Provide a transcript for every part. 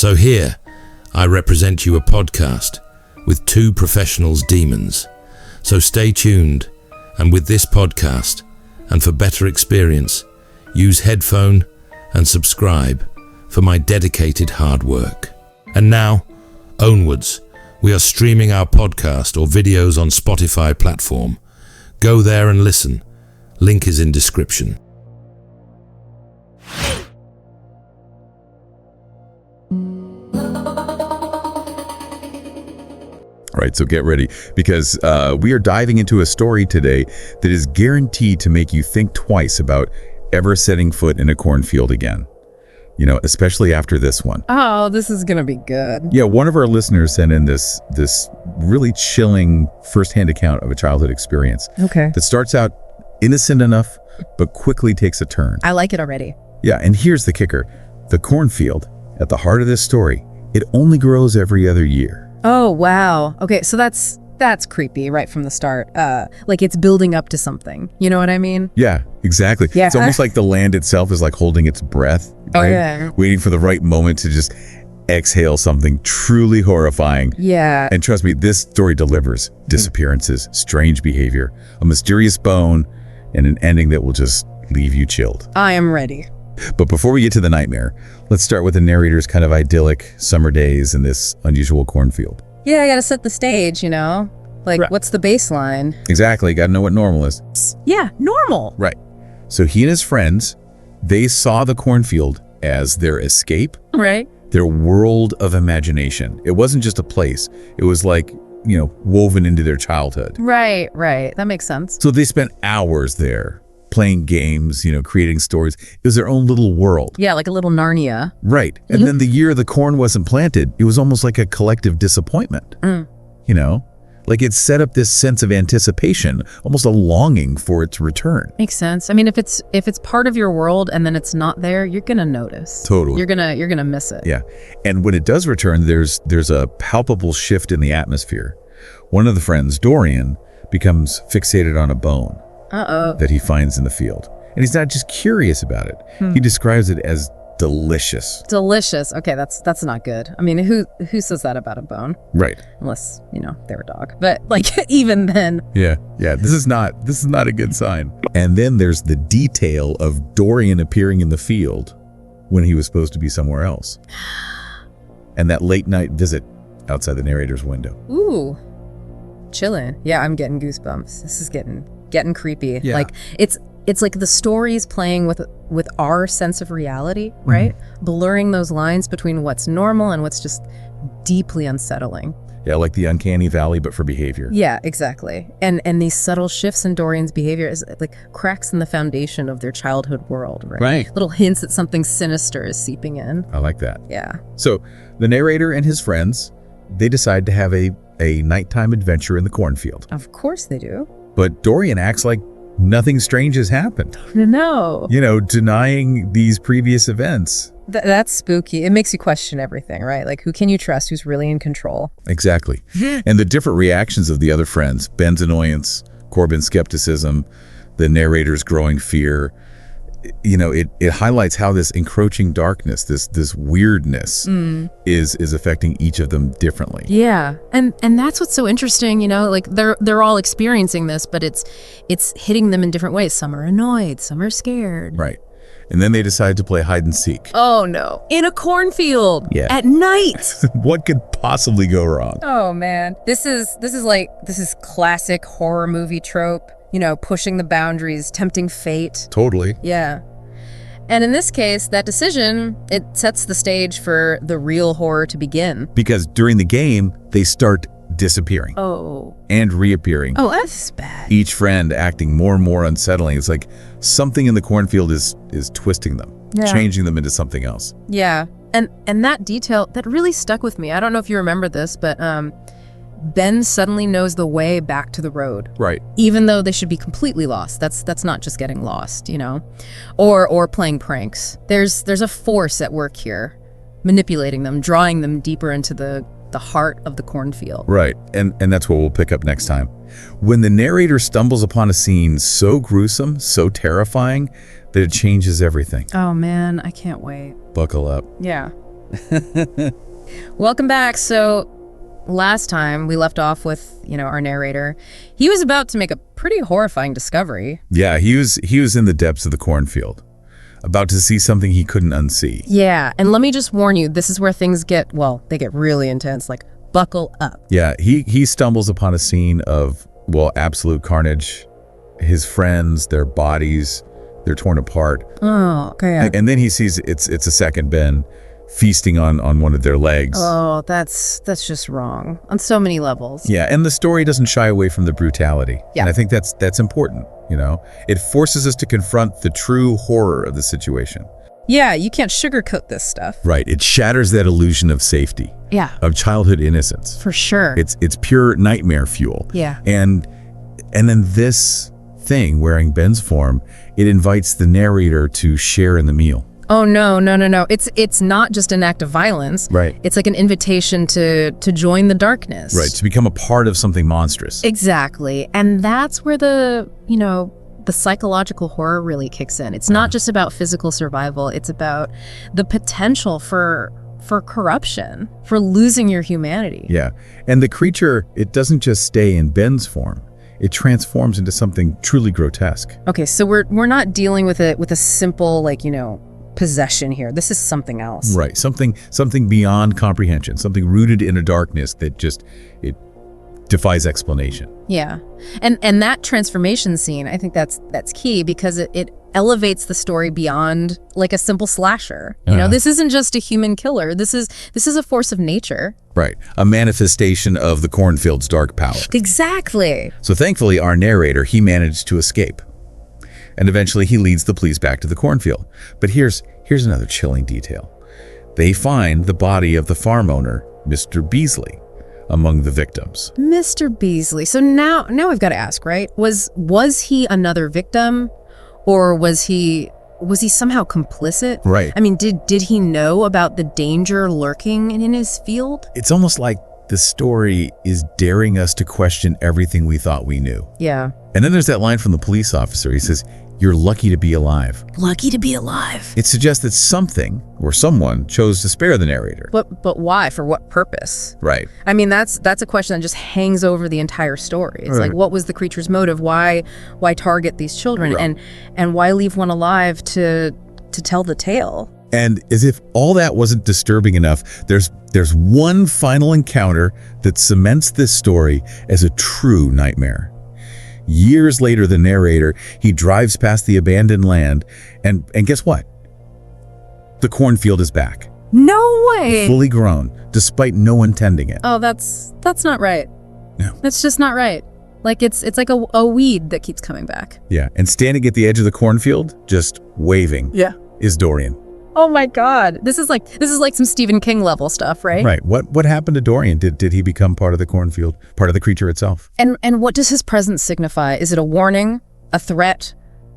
So here, I represent you a podcast with two professionals demons. So stay tuned, and with this podcast, and for better experience, use headphone and subscribe for my dedicated hard work. And now, onwards, we are streaming our podcast or videos on Spotify platform. Go there and listen. Link is in description. All right, so get ready, because we are diving into a story today that is guaranteed to make you think twice about ever setting foot in a cornfield again. You know, especially after this one. Oh, this is gonna be good. Yeah, one of our listeners sent in this really chilling firsthand account of a childhood experience. Okay. That starts out innocent enough, but quickly takes a turn. I like it already. Yeah, and here's the kicker. The cornfield, at the heart of this story, it only grows every other year. Oh, wow. Okay, so that's creepy right from the start. Like it's building up to something. You know what I mean? Yeah, exactly. Yeah. It's almost like the land itself is like holding its breath. Oh, right? yeah. Waiting for the right moment to just exhale something truly horrifying. Yeah. And trust me, this story delivers disappearances, strange behavior, a mysterious bone, and an ending that will just leave you chilled. I am ready. But before we get to the nightmare, let's start with the narrator's kind of idyllic summer days in this unusual cornfield. Yeah, I gotta set the stage, you know? Like, Right. what's the baseline? Exactly, gotta know what normal is. Yeah, normal. Right. So he and his friends, they saw the cornfield as their escape, Right. their world of imagination. It wasn't just a place. It was like, you know, woven into their childhood. Right. That makes sense. So they spent hours there playing games, you know, creating stories. It was their own little world. Yeah, like a little Narnia. Right. And then the year the corn wasn't planted, it was almost like a collective disappointment. You know, like it set up this sense of anticipation, almost a longing for its return. Makes sense. I mean, if it's part of your world and then it's not there, you're gonna notice. Totally. You're gonna miss it. Yeah. And when it does return, there's a palpable shift in the atmosphere. One of the friends, Dorian, becomes fixated on a bone that he finds in the field. And he's not just curious about it. He describes it as delicious. Delicious. Okay, that's not good. I mean, who says that about a bone? Right. Unless, you know, they're a dog. But like even then. Yeah. This is not a good sign. And then there's the detail of Dorian appearing in the field when he was supposed to be somewhere else. And that late night visit outside the narrator's window. Ooh. Chilling. Yeah, I'm getting goosebumps. This is getting creepy. Yeah. Like it's like the story's playing with our sense of reality, right? Blurring those lines between what's normal and what's just deeply unsettling. Yeah, like the uncanny valley, but for behavior. Yeah, exactly. And these subtle shifts in Dorian's behavior is like cracks in the foundation of their childhood world, right? Right. Little hints that something sinister is seeping in. I like that. Yeah. So the narrator and his friends, they decide to have a nighttime adventure in the cornfield. Of course they do. But Dorian acts like nothing strange has happened. No. You know, denying these previous events. That's spooky. It makes you question everything, right? Like, who can you trust? Who's really in control? Exactly. And the different reactions of the other friends, Ben's annoyance, Corbin's skepticism, the narrator's growing fear, you know, it highlights how this encroaching darkness, this weirdness is affecting each of them differently. Yeah. And that's what's so interesting, you know, like they're all experiencing this, but it's hitting them in different ways. Some are annoyed, some are scared. Right. And then they decide to play hide and seek. Oh no. In a cornfield. Yeah. At night. What could possibly go wrong? Oh man. This is classic horror movie trope. You know, pushing the boundaries, tempting fate. Totally. Yeah. And in this case, that decision, it sets the stage for the real horror to begin. Because during the game, they start disappearing Oh. and reappearing. Oh, that's bad. Each friend acting more and more unsettling. It's like something in the cornfield is twisting them, changing them into something else. Yeah. And that detail, that really stuck with me. I don't know if you remember this, but Ben suddenly knows the way back to the road. Right. Even though they should be completely lost. That's not just getting lost, you know? Or playing pranks. There's a force at work here, manipulating them, drawing them deeper into the heart of the cornfield. Right. And that's what we'll pick up next time. When the narrator stumbles upon a scene so gruesome, so terrifying, that it changes everything. Oh man, I can't wait. Buckle up. Yeah. Welcome back. So last time we left off with, our narrator. He was about to make a pretty horrifying discovery. Yeah, he was in the depths of the cornfield, about to see something he couldn't unsee. Yeah, and let me just warn you, this is where things get really intense, like buckle up. Yeah, he stumbles upon a scene of, absolute carnage. His friends, their bodies, they're torn apart. Oh, okay. Yeah. And then he sees it's a second Ben feasting on one of their legs. Oh, that's just wrong on so many levels. Yeah, and the story doesn't shy away from the brutality. Yeah. And I think that's important, It forces us to confront the true horror of the situation. Yeah, you can't sugarcoat this stuff. Right. It shatters that illusion of safety. Yeah. Of childhood innocence. For sure. It's pure nightmare fuel. Yeah. And then this thing wearing Ben's form, it invites the narrator to share in the meal. Oh, no. It's not just an act of violence. Right. It's like an invitation to join the darkness. Right, to become a part of something monstrous. Exactly. And that's where the psychological horror really kicks in. It's not just about physical survival. It's about the potential for corruption, for losing your humanity. Yeah. And the creature, it doesn't just stay in Ben's form. It transforms into something truly grotesque. Okay, so we're not dealing with a simple possession here. This is something else. Right. Something beyond comprehension, something rooted in a darkness that it defies explanation. Yeah. And that transformation scene, I think that's key because it elevates the story beyond like a simple slasher. This isn't just a human killer. This is a force of nature. Right. A manifestation of the cornfield's dark power. Exactly. So thankfully, our narrator, he managed to escape. And eventually he leads the police back to the cornfield. But here's another chilling detail. They find the body of the farm owner, Mr. Beasley, among the victims. Mr. Beasley. So now we've got to ask, right? Was he another victim, or was he somehow complicit? Right. I mean, did he know about the danger lurking in his field? It's almost like the story is daring us to question everything we thought we knew. Yeah. And then there's that line from the police officer. He says, "You're lucky to be alive." Lucky to be alive. It suggests that something or someone chose to spare the narrator. But why? For what purpose? Right. I mean, that's a question that just hangs over the entire story. It's like, what was the creature's motive? Why target these children? Right. And why leave one alive to tell the tale? And as if all that wasn't disturbing enough, there's one final encounter that cements this story as a true nightmare. Years later, the narrator, he drives past the abandoned land, and guess what? The cornfield is back. No way! Fully grown, despite no one tending it. Oh, that's not right. No. That's just not right. Like it's like a weed that keeps coming back. Yeah, and standing at the edge of the cornfield, just waving, is Dorian. Oh my God. This is like some Stephen King level stuff, right? Right. What happened to Dorian? Did he become part of the cornfield, part of the creature itself? And what does his presence signify? Is it a warning, a threat,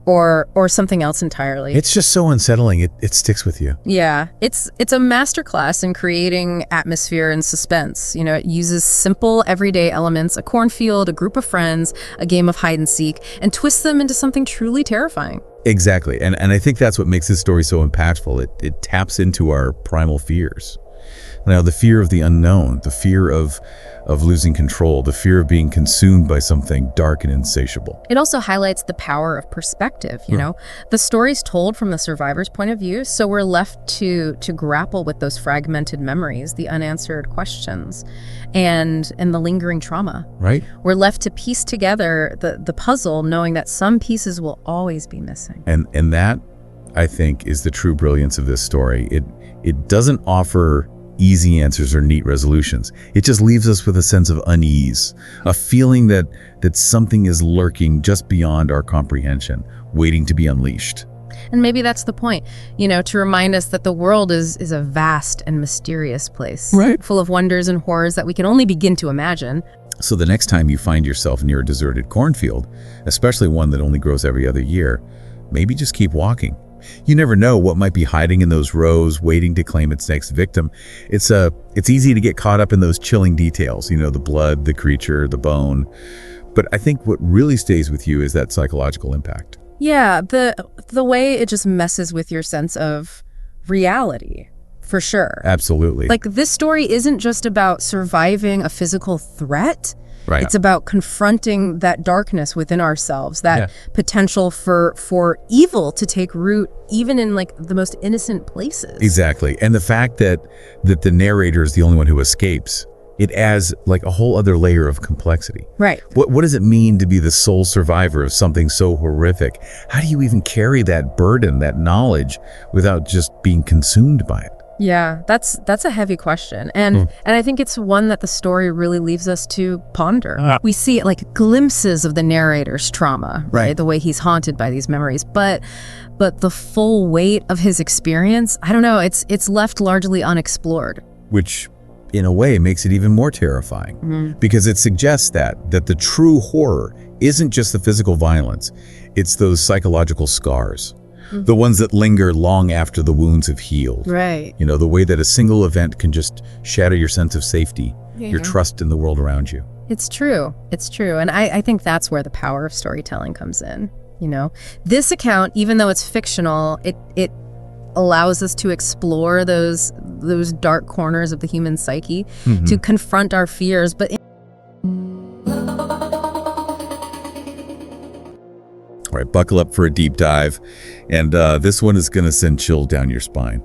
or something else entirely? It's just so unsettling. It sticks with you. Yeah. It's a masterclass in creating atmosphere and suspense. It uses simple everyday elements, a cornfield, a group of friends, a game of hide and seek, and twists them into something truly terrifying. Exactly. And I think that's what makes this story so impactful. It taps into our primal fears. Now, the fear of the unknown, the fear of losing control, the fear of being consumed by something dark and insatiable. It also highlights the power of perspective, The story's told from the survivor's point of view, so we're left to grapple with those fragmented memories, the unanswered questions, and the lingering trauma. Right. We're left to piece together the puzzle, knowing that some pieces will always be missing. And that, I think, is the true brilliance of this story. It doesn't offer easy answers or neat resolutions. It just leaves us with a sense of unease, a feeling that something is lurking just beyond our comprehension, waiting to be unleashed. And maybe that's the point, to remind us that the world is a vast and mysterious place, right, full of wonders and horrors that we can only begin to imagine. So the next time you find yourself near a deserted cornfield, especially one that only grows every other year, maybe just keep walking. You never know what might be hiding in those rows, waiting to claim its next victim. It's easy to get caught up in those chilling details, the blood, the creature, the bone. But I think what really stays with you is that psychological impact. Yeah, the way it just messes with your sense of reality. for sure. Absolutely. Like, this story isn't just about surviving a physical threat. Right. It's about confronting that darkness within ourselves, that Yeah. potential for evil to take root even in like the most innocent places. Exactly. And the fact that the narrator is the only one who escapes, it adds like a whole other layer of complexity. Right. What does it mean to be the sole survivor of something so horrific? How do you even carry that burden, that knowledge, without just being consumed by it? Yeah, that's a heavy question. And I think it's one that the story really leaves us to ponder. We see like glimpses of the narrator's trauma, right? The way he's haunted by these memories. But the full weight of his experience, I don't know, it's left largely unexplored. Which, in a way, makes it even more terrifying. Because it suggests that the true horror isn't just the physical violence, it's those psychological scars. The ones that linger long after the wounds have healed. Right. You know, the way that a single event can just shatter your sense of safety, your trust in the world around you. It's true. It's true. And I think that's where the power of storytelling comes in. You know, this account, even though it's fictional, it allows us to explore those dark corners of the human psyche, to confront our fears. But All right, buckle up for a deep dive. And this one is going to send chills down your spine.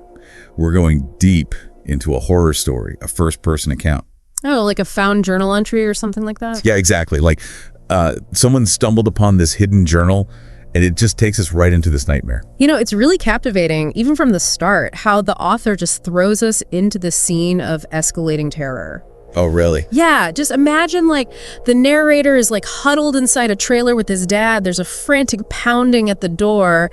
We're going deep into a horror story, a first-person account. oh, like a found journal entry or something like that? Yeah, exactly. Like someone stumbled upon this hidden journal, and it just takes us right into this nightmare. You know, it's really captivating, even from the start, how the author just throws us into the scene of escalating terror. Oh, really? Yeah, just imagine like the narrator is like huddled inside a trailer with his dad. There's a frantic pounding at the door,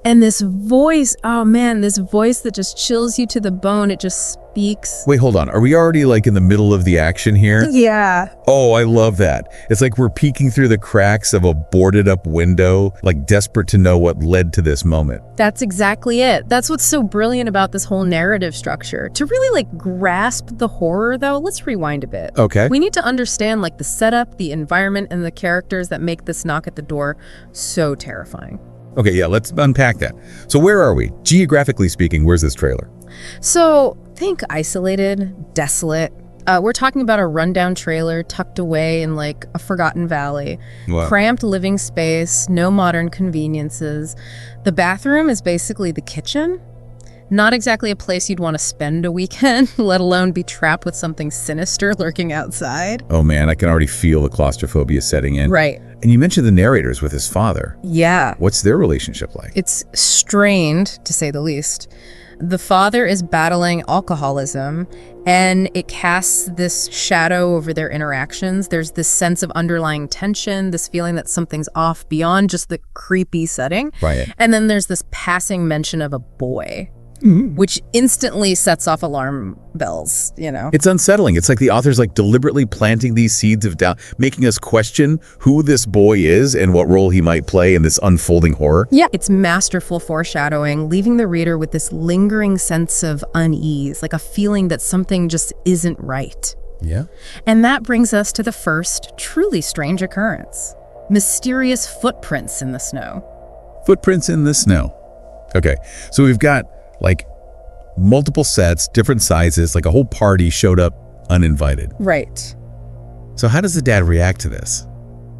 and this voice, oh man, this voice that just chills you to the bone. It just speaks. Wait, hold on. Are we already like in the middle of the action here? Yeah. Oh, I love that. It's like we're peeking through the cracks of a boarded up window, like desperate to know what led to this moment. That's exactly it. That's what's so brilliant about this whole narrative structure. To really like grasp the horror though, let's rewind a bit. Okay. We need to understand like the setup, the environment, and the characters that make this knock at the door so terrifying. Okay, yeah, let's unpack that. So where are we? Geographically speaking, where's this trailer? So think isolated, desolate. We're talking about a rundown trailer tucked away in like a forgotten valley. Wow. Cramped living space, no modern conveniences. The bathroom is basically the kitchen. Not exactly a place you'd want to spend a weekend, let alone be trapped with something sinister lurking outside. Oh man, I can already feel the claustrophobia setting in. Right. And you mentioned the narrators with his father. Yeah. What's their relationship like? It's strained, to say the least. The father is battling alcoholism, and it casts this shadow over their interactions. There's this sense of underlying tension, this feeling that something's off beyond just the creepy setting. Right. And then there's this passing mention of a boy, which instantly sets off alarm bells, you know? It's unsettling. It's like the author's like deliberately planting these seeds of doubt, making us question who this boy is and what role he might play in this unfolding horror. Yeah. It's masterful foreshadowing, leaving the reader with this lingering sense of unease, like a feeling that something just isn't right. Yeah. And that brings us to the first truly strange occurrence. Mysterious footprints in the snow. Footprints in the snow. Okay, so we've got like multiple sets, different sizes, like a whole party showed up uninvited. Right. So how does the dad react to this?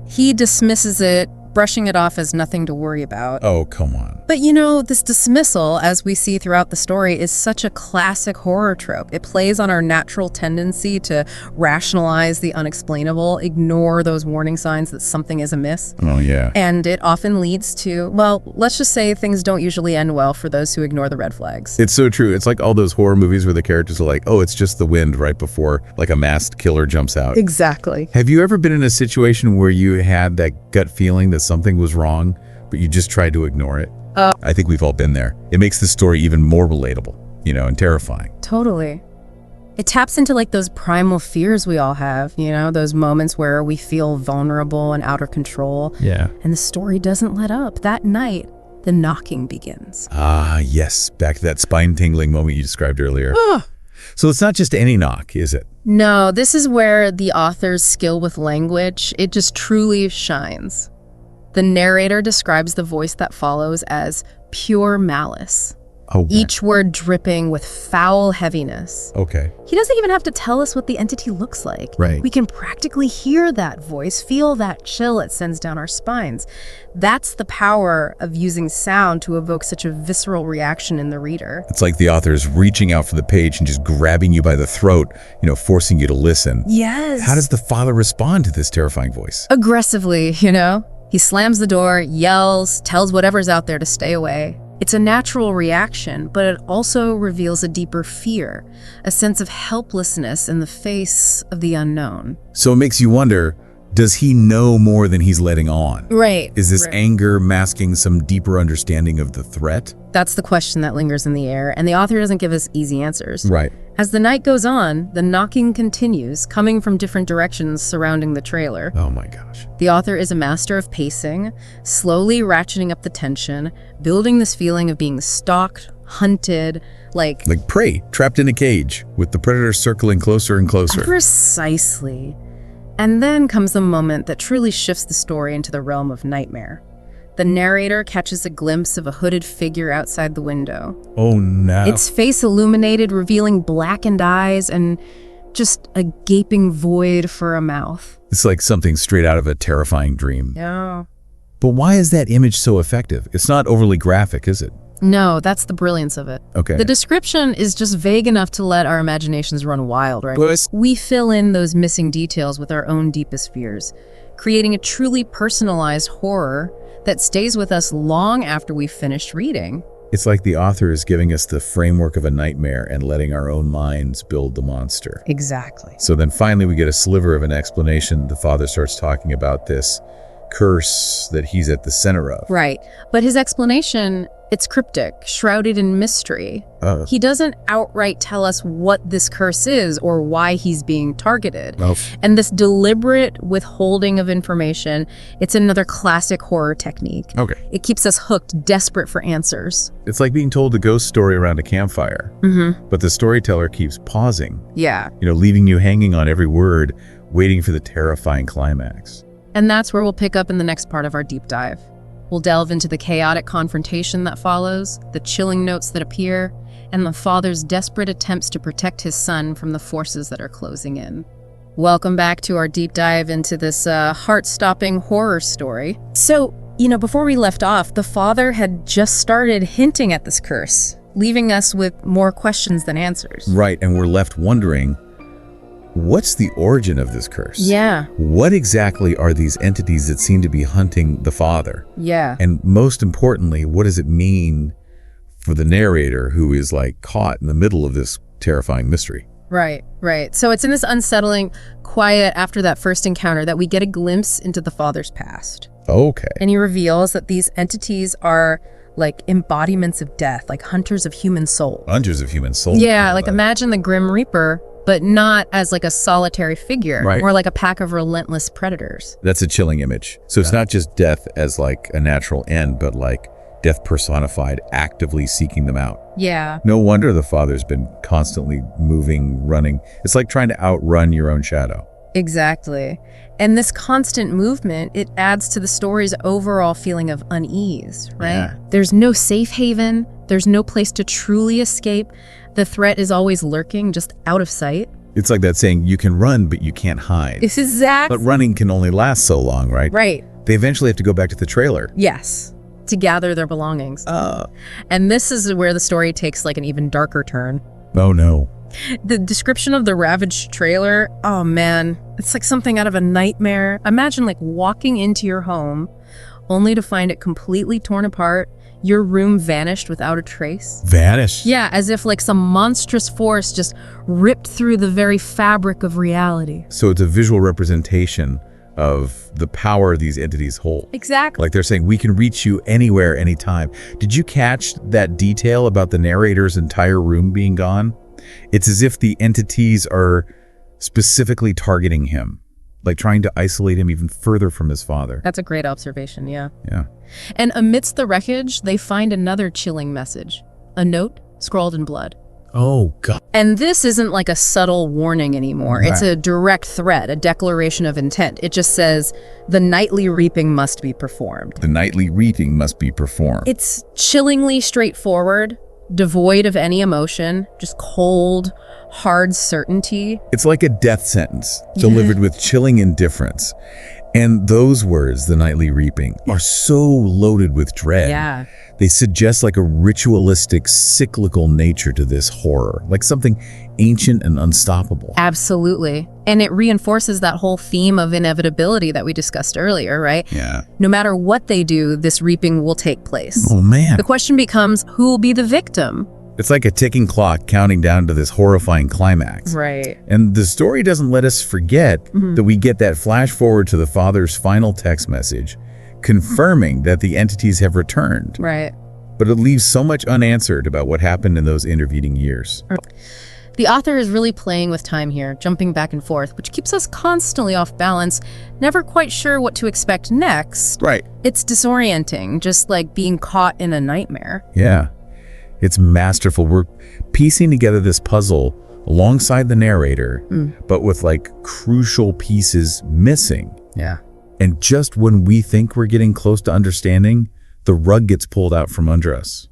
He dismisses it, brushing it off as nothing to worry about. Oh, come on. But you know, this dismissal, as we see throughout the story, is such a classic horror trope. It plays on our natural tendency to rationalize the unexplainable, ignore those warning signs that something is amiss. Oh, yeah. And it often leads to, well, let's just say things don't usually end well for those who ignore the red flags. It's so true. It's like all those horror movies where the characters are like, oh, it's just the wind right before like a masked killer jumps out. Exactly. Have you ever been in a situation where you had that gut feeling that something was wrong, but you just tried to ignore it? I think we've all been there. It makes the story even more relatable, you know, and terrifying. Totally. It taps into like those primal fears we all have, you know, those moments where we feel vulnerable and out of control. Yeah. And the story doesn't let up. That night, the knocking begins. Ah, yes. Back to that spine-tingling moment you described earlier. So it's not just any knock, is it? No, this is where the author's skill with language, it just truly shines. The narrator describes the voice that follows as pure malice. Oh, each word dripping with foul heaviness. okay. He doesn't even have to tell us what the entity looks like. Right. We can practically hear that voice, feel that chill it sends down our spines. That's the power of using sound to evoke such a visceral reaction in the reader. It's like the author is reaching out for the page and just grabbing you by the throat, forcing you to listen. Yes. How does the father respond to this terrifying voice? Aggressively, He slams the door, yells, tells whatever's out there to stay away. It's a natural reaction, but it also reveals a deeper fear, a sense of helplessness in the face of the unknown. So it makes you wonder, does he know more than he's letting on? Right. Is this anger masking some deeper understanding of the threat? That's the question that lingers in the air, and the author doesn't give us easy answers. Right. As the night goes on, the knocking continues, coming from different directions surrounding the trailer. Oh my gosh. The author is a master of pacing, slowly ratcheting up the tension, building this feeling of being stalked, hunted, like prey, trapped in a cage, with the predator circling closer and closer. Precisely. And then comes the moment that truly shifts the story into the realm of nightmare. The narrator catches a glimpse of a hooded figure outside the window. Oh no. Its face illuminated, revealing blackened eyes and just a gaping void for a mouth. It's like something straight out of a terrifying dream. Yeah. But why is that image so effective? It's not overly graphic, is it? No, that's the brilliance of it. Okay. The description is just vague enough to let our imaginations run wild, right? But We fill in those missing details with our own deepest fears, creating a truly personalized horror that stays with us long after we've finished reading. it's like the author is giving us the framework of a nightmare and letting our own minds build the monster. Exactly. So then finally we get a sliver of an explanation. The father starts talking about this curse that he's at the center of. Right. But his explanation, it's cryptic, shrouded in mystery. He doesn't outright tell us what this curse is or why he's being targeted. Oh. And this deliberate withholding of information, it's another classic horror technique. Okay. It keeps us hooked, desperate for answers. It's like being told a ghost story around a campfire. But the storyteller keeps pausing, Yeah. leaving you hanging on every word, waiting for the terrifying climax. And that's where we'll pick up in the next part of our deep dive. We'll delve into the chaotic confrontation that follows, the chilling notes that appear, and the father's desperate attempts to protect his son from the forces that are closing in. Welcome back to our deep dive into this heart-stopping horror story. So, before we left off, the father had just started hinting at this curse, leaving us with more questions than answers. Right, and we're left wondering, what's the origin of this curse? Yeah. What exactly are these entities that seem to be hunting the father? Yeah. And most importantly, what does it mean for the narrator who is caught in the middle of this terrifying mystery? Right. So it's in this unsettling quiet after that first encounter that we get a glimpse into the father's past. Okay. And he reveals that these entities are like embodiments of death, like hunters of human souls. Hunters of human souls. Yeah, imagine the Grim Reaper, but not as a solitary figure, Right. more like a pack of relentless predators. That's a chilling image. So it's not just death as a natural end, but death personified, actively seeking them out. Yeah. No wonder the father's been constantly moving, running. It's like trying to outrun your own shadow. Exactly. And this constant movement, it adds to the story's overall feeling of unease, right? Yeah. There's no safe haven. There's no place to truly escape. The threat is always lurking, just out of sight. It's like that saying, you can run, but you can't hide. It's exactly. But running can only last so long, right? Right. They eventually have to go back to the trailer. Yes. To gather their belongings. And this is where the story takes an even darker turn. Oh no. The description of the ravaged trailer, oh man, it's like something out of a nightmare. Imagine walking into your home only to find it completely torn apart, your room vanished without a trace. Vanished? Yeah, as if some monstrous force just ripped through the very fabric of reality. So it's a visual representation of the power these entities hold. Exactly. They're saying, we can reach you anywhere, anytime. Did you catch that detail about the narrator's entire room being gone? It's as if the entities are specifically targeting him, trying to isolate him even further from his father. That's a great observation, yeah. Yeah. And amidst the wreckage, they find another chilling message, a note scrawled in blood. Oh, God. And this isn't a subtle warning anymore. Right. It's a direct threat, a declaration of intent. It just says, the nightly reaping must be performed. The nightly reaping must be performed. It's chillingly straightforward, devoid of any emotion, just cold, hard certainty. It's like a death sentence delivered with chilling indifference. And those words, the nightly reaping, are so loaded with dread. Yeah. They suggest like a ritualistic, cyclical nature to this horror, like something ancient and unstoppable. Absolutely. And it reinforces that whole theme of inevitability that we discussed earlier, right? Yeah. No matter what they do, this reaping will take place. Oh, man. The question becomes, who will be the victim? It's like a ticking clock counting down to this horrifying climax. Right. And the story doesn't let us forget that we get that flash forward to the father's final text message, confirming that the entities have returned. Right. But it leaves so much unanswered about what happened in those intervening years. The author is really playing with time here, jumping back and forth, which keeps us constantly off balance, never quite sure what to expect next. Right. It's disorienting, just like being caught in a nightmare. Yeah. It's masterful. We're piecing together this puzzle alongside the narrator, but with like crucial pieces missing. Yeah. And just when we think we're getting close to understanding, the rug gets pulled out from under us.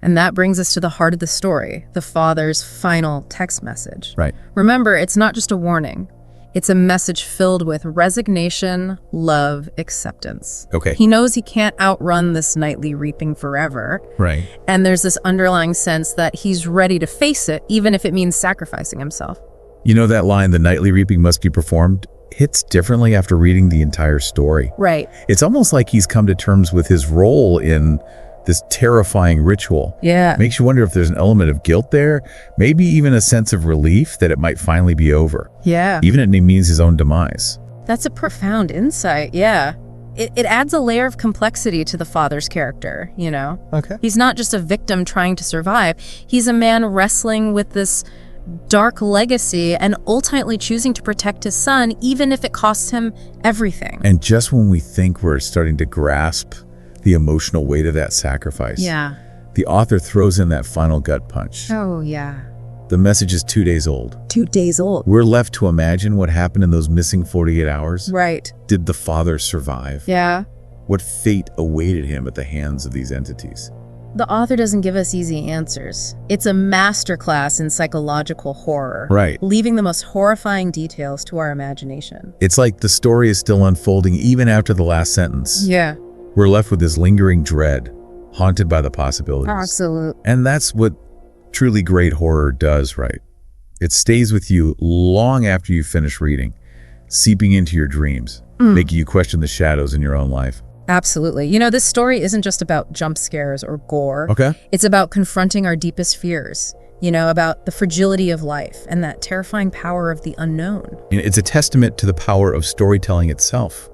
And that brings us to the heart of the story, the father's final text message. Right. Remember, it's not just a warning. It's a message filled with resignation, love, acceptance. Okay. He knows he can't outrun this nightly reaping forever. Right. And there's this underlying sense that he's ready to face it, even if it means sacrificing himself. You know that line, the nightly reaping must be performed, hits differently after reading the entire story. Right. It's almost like he's come to terms with his role in this terrifying ritual. Yeah. Makes you wonder if there's an element of guilt there, maybe even a sense of relief that it might finally be over. Yeah. Even if it means his own demise. That's a profound insight, yeah. It adds a layer of complexity to the father's character, you know? Okay. He's not just a victim trying to survive. He's a man wrestling with this dark legacy and ultimately choosing to protect his son, even if it costs him everything. And just when we think we're starting to grasp the emotional weight of that sacrifice, Yeah. the author throws in that final gut punch. Oh, yeah. The message is 2 days old. 2 days old. We're left to imagine what happened in those missing 48 hours. Right. Did the father survive? Yeah. What fate awaited him at the hands of these entities? The author doesn't give us easy answers. It's a masterclass in psychological horror. Right. Leaving the most horrifying details to our imagination. It's like the story is still unfolding even after the last sentence. Yeah. We're left with this lingering dread, haunted by the possibilities. Absolutely. And that's what truly great horror does, right? It stays with you long after you finish reading, seeping into your dreams, making you question the shadows in your own life. Absolutely. You know, this story isn't just about jump scares or gore. Okay. It's about confronting our deepest fears, you know, about the fragility of life and that terrifying power of the unknown. It's a testament to the power of storytelling itself.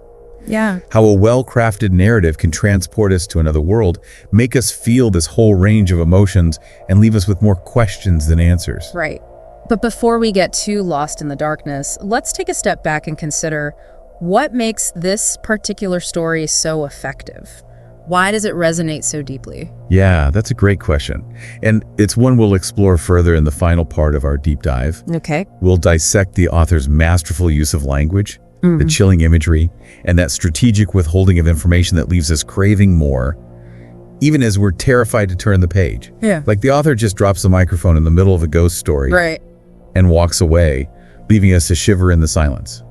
Yeah. How a well-crafted narrative can transport us to another world, make us feel this whole range of emotions, and leave us with more questions than answers. Right. But before we get too lost in the darkness, let's take a step back and consider what makes this particular story so effective. Why does it resonate so deeply? Yeah, that's a great question. And it's one we'll explore further in the final part of our deep dive. Okay. We'll dissect the author's masterful use of language, the chilling imagery, and that strategic withholding of information that leaves us craving more, even as we're terrified to turn the page. Yeah. Like the author just drops the microphone in the middle of a ghost story Right. and walks away, leaving us to shiver in the silence.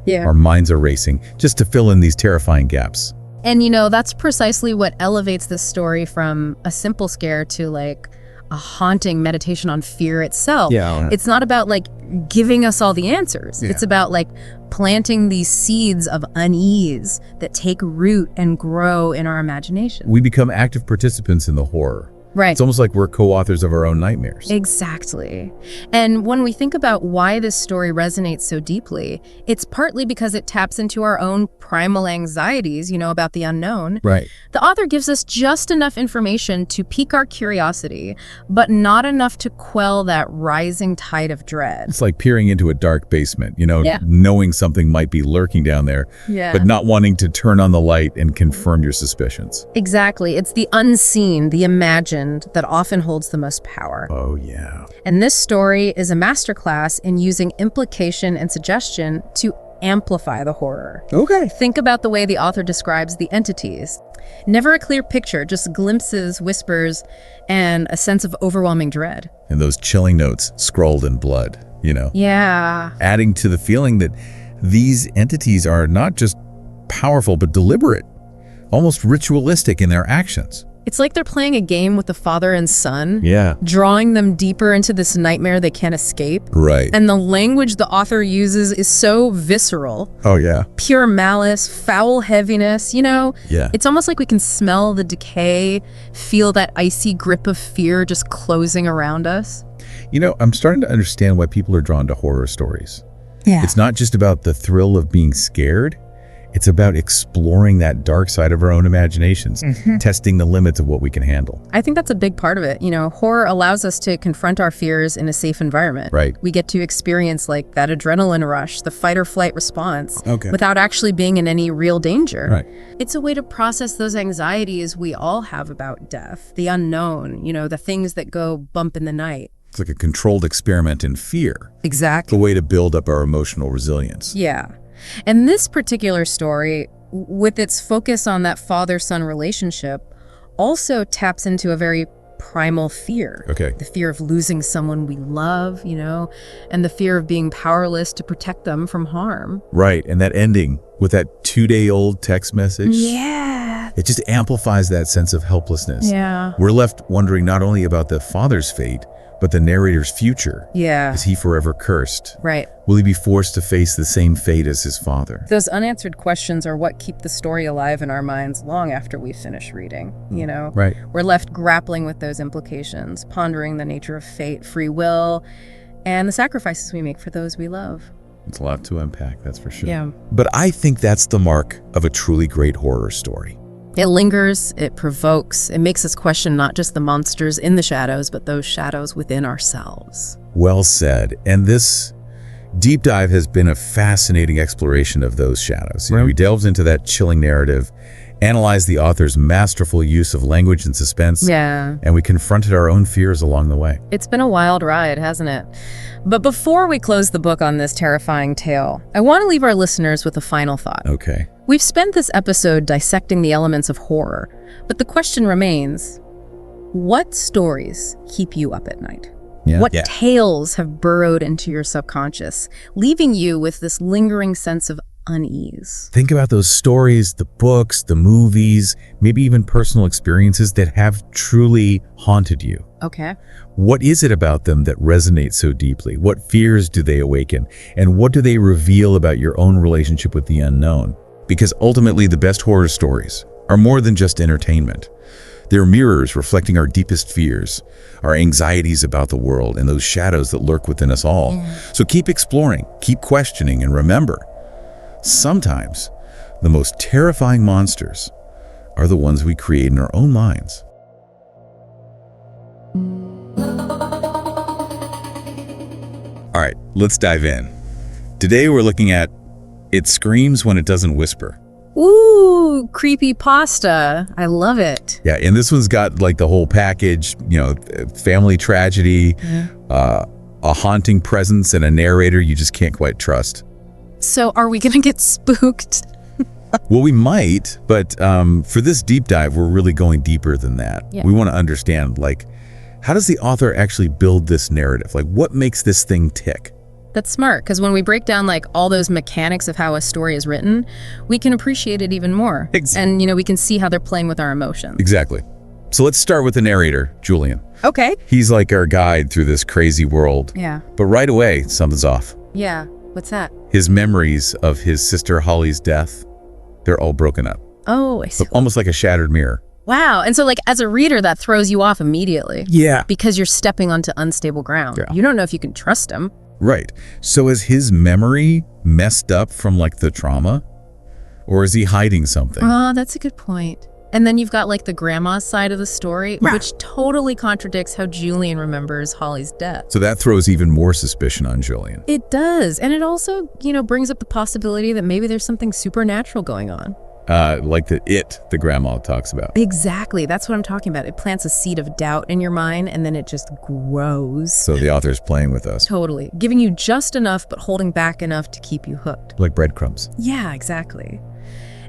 Yeah. Our minds are racing just to fill in these terrifying gaps. And you know, that's precisely what elevates this story from a simple scare to like a haunting meditation on fear itself. Yeah. It's not about like giving us all the answers. Yeah. It's about like planting these seeds of unease that take root and grow in our imagination. We become active participants in the horror. Right. It's almost like we're co-authors of our own nightmares. Exactly. And when we think about why this story resonates so deeply, it's partly because it taps into our own primal anxieties, you know, about the unknown. Right. The author gives us just enough information to pique our curiosity, but not enough to quell that rising tide of dread. It's like peering into a dark basement, you know, Yeah. knowing something might be lurking down there, Yeah. but not wanting to turn on the light and confirm your suspicions. Exactly. It's the unseen, the imagined, that often holds the most power. Oh, yeah. And this story is a masterclass in using implication and suggestion to amplify the horror. Okay. Think about the way the author describes the entities. Never a clear picture, just glimpses, whispers, and a sense of overwhelming dread. And those chilling notes scrawled in blood, Yeah. adding to the feeling that these entities are not just powerful, but deliberate, almost ritualistic in their actions. It's like they're playing a game with the father and son, Yeah. drawing them deeper into this nightmare they can't escape. Right. And the language the author uses is so visceral. Oh, yeah. Pure malice, foul heaviness, Yeah. It's almost like we can smell the decay, feel that icy grip of fear just closing around us. I'm starting to understand why people are drawn to horror stories. Yeah. It's not just about the thrill of being scared. It's about exploring that dark side of our own imaginations, testing the limits of what we can handle. I think that's a big part of it. Horror allows us to confront our fears in a safe environment. Right. We get to experience like that adrenaline rush, the fight or flight response, Okay. without actually being in any real danger. Right. It's a way to process those anxieties we all have about death, the unknown, the things that go bump in the night. It's like a controlled experiment in fear. It's Exactly. a way to build up our emotional resilience. Yeah. And this particular story, with its focus on that father-son relationship, also taps into a very primal fear. Okay. The fear of losing someone we love, and the fear of being powerless to protect them from harm. Right. And that ending with that 2-day-old text message, Yeah. it just amplifies that sense of helplessness. Yeah. We're left wondering not only about the father's fate, but the narrator's future. Yeah. Is he forever cursed? Right. Will he be forced to face the same fate as his father? Those unanswered questions are what keep the story alive in our minds long after we finish reading, Right. We're left grappling with those implications, pondering the nature of fate, free will, and the sacrifices we make for those we love. It's a lot to unpack, that's for sure. Yeah. But I think that's the mark of a truly great horror story. It lingers, it provokes, it makes us question not just the monsters in the shadows, but those shadows within ourselves. Well said. And this deep dive has been a fascinating exploration of those shadows. We delved into that chilling narrative, analyzed the author's masterful use of language and suspense, Yeah. and we confronted our own fears along the way. It's been a wild ride, hasn't it? But before we close the book on this terrifying tale, I want to leave our listeners with a final thought. Okay. We've spent this episode dissecting the elements of horror, but the question remains, what stories keep you up at night? Yeah. What tales have burrowed into your subconscious, leaving you with this lingering sense of unease? Think about those stories, the books, the movies, maybe even personal experiences that have truly haunted you. Okay. What is it about them that resonates so deeply? What fears do they awaken? And what do they reveal about your own relationship with the unknown? Because ultimately, the best horror stories are more than just entertainment. They're mirrors reflecting our deepest fears, our anxieties about the world, and those shadows that lurk within us all. So keep exploring, keep questioning, and remember, sometimes the most terrifying monsters are the ones we create in our own minds. All right, let's dive in. Today we're looking at It Screams When It Doesn't Whisper. Ooh, creepy pasta. I love it. Yeah, and this one's got like the whole package, family tragedy, a haunting presence, and a narrator you just can't quite trust. So are we gonna get spooked? Well, we might, but for this deep dive, we're really going deeper than that. Yeah. We want to understand, how does the author actually build this narrative? What makes this thing tick? That's smart, because when we break down all those mechanics of how a story is written, we can appreciate it even more. And we can see how they're playing with our emotions. Exactly. So let's start with the narrator, Julian. Okay. He's like our guide through this crazy world. Yeah. But right away, something's off. Yeah. What's that? His memories of his sister Holly's death, they're all broken up. Oh, I see. Almost like a shattered mirror. Wow. And so as a reader, that throws you off immediately. Yeah. Because you're stepping onto unstable ground. Yeah. You don't know if you can trust him. Right. So is his memory messed up from the trauma? Or is he hiding something? Oh, that's a good point. And then you've got the grandma's side of the story, which totally contradicts how Julian remembers Holly's death. So that throws even more suspicion on Julian. It does. And it also, brings up the possibility that maybe there's something supernatural going on. Like the grandma talks about. Exactly. That's what I'm talking about. It plants a seed of doubt in your mind, and then it just grows. So the author's playing with us. Totally. Giving you just enough, but holding back enough to keep you hooked. Like breadcrumbs. Yeah, exactly.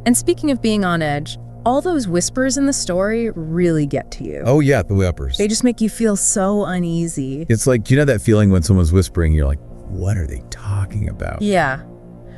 And speaking of being on edge, all those whispers in the story really get to you. Oh yeah, the whispers. They just make you feel so uneasy. It's like, you know that feeling when someone's whispering, you're like, what are they talking about? Yeah.